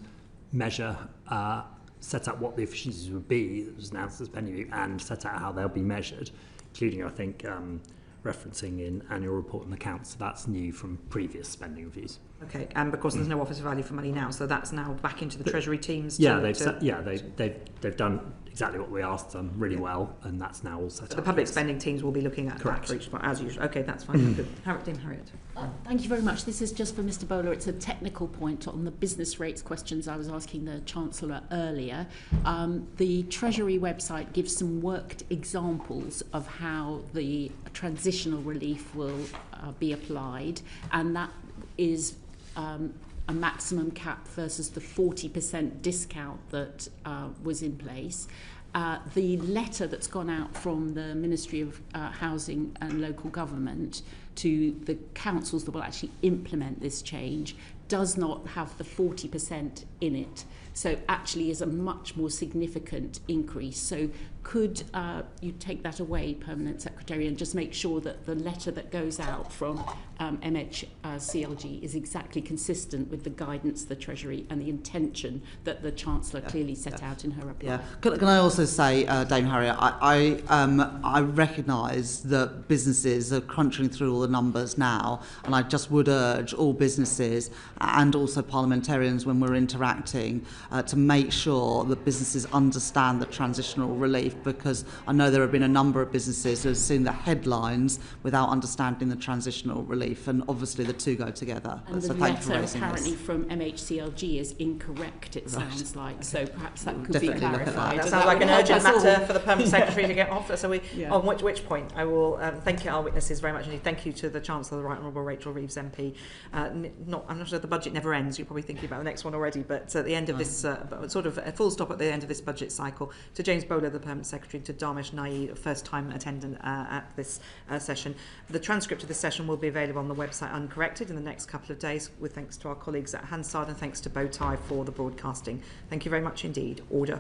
measure, set up what the efficiencies would be that was announced as spending review, and set out how they'll be measured, including, I think, referencing in annual report and accounts. So that's new from previous spending reviews. Okay, and because there's no Office of Value for Money now, so that's now back into the Treasury teams. They've done exactly what we asked them really well, and that's now all set up. The public spending teams will be looking at that for each part, as usual. Okay, that's fine. Good. Harriet. Thank you very much. This is just for Mr. Bowler. It's a technical point on the business rates questions I was asking the Chancellor earlier. The Treasury website gives some worked examples of how the transitional relief will be applied, and that is a maximum cap versus the 40% discount that was in place. The letter that's gone out from the Ministry of Housing and Local Government to the councils that will actually implement this change does not have the 40% in it. So actually is a much more significant increase. So could you take that away, Permanent Secretary, and just make sure that the letter that goes out from MHCLG is exactly consistent with the guidance of the Treasury and the intention that the Chancellor clearly set out in her reply? Yeah. Can I also say, Dame Harriet, I recognise that businesses are crunching through all the numbers now, and I just would urge all businesses and also parliamentarians when we're interacting to make sure that businesses understand the transitional relief, because I know there have been a number of businesses who have seen the headlines without understanding the transitional relief, and obviously the two go together. And so the letter apparently from MHCLG is incorrect, it sounds like, so perhaps that could Definitely be clarified. That sounds like an urgent matter for the Permanent Secretary to get off. So on which point I will thank you, our witnesses, very much indeed. Thank you to the Chancellor, the Right Honourable Rachel Reeves MP. I'm not sure the budget never ends. You're probably thinking about the next one already, but at the end of this, sort of a full stop at the end of this budget cycle, to James Bowler, the Permanent Secretary, to Dharmesh Nair, first-time attendant at this session. The transcript of this session will be available on the website uncorrected in the next couple of days, with thanks to our colleagues at Hansard and thanks to Bowtie for the broadcasting. Thank you very much indeed. Order.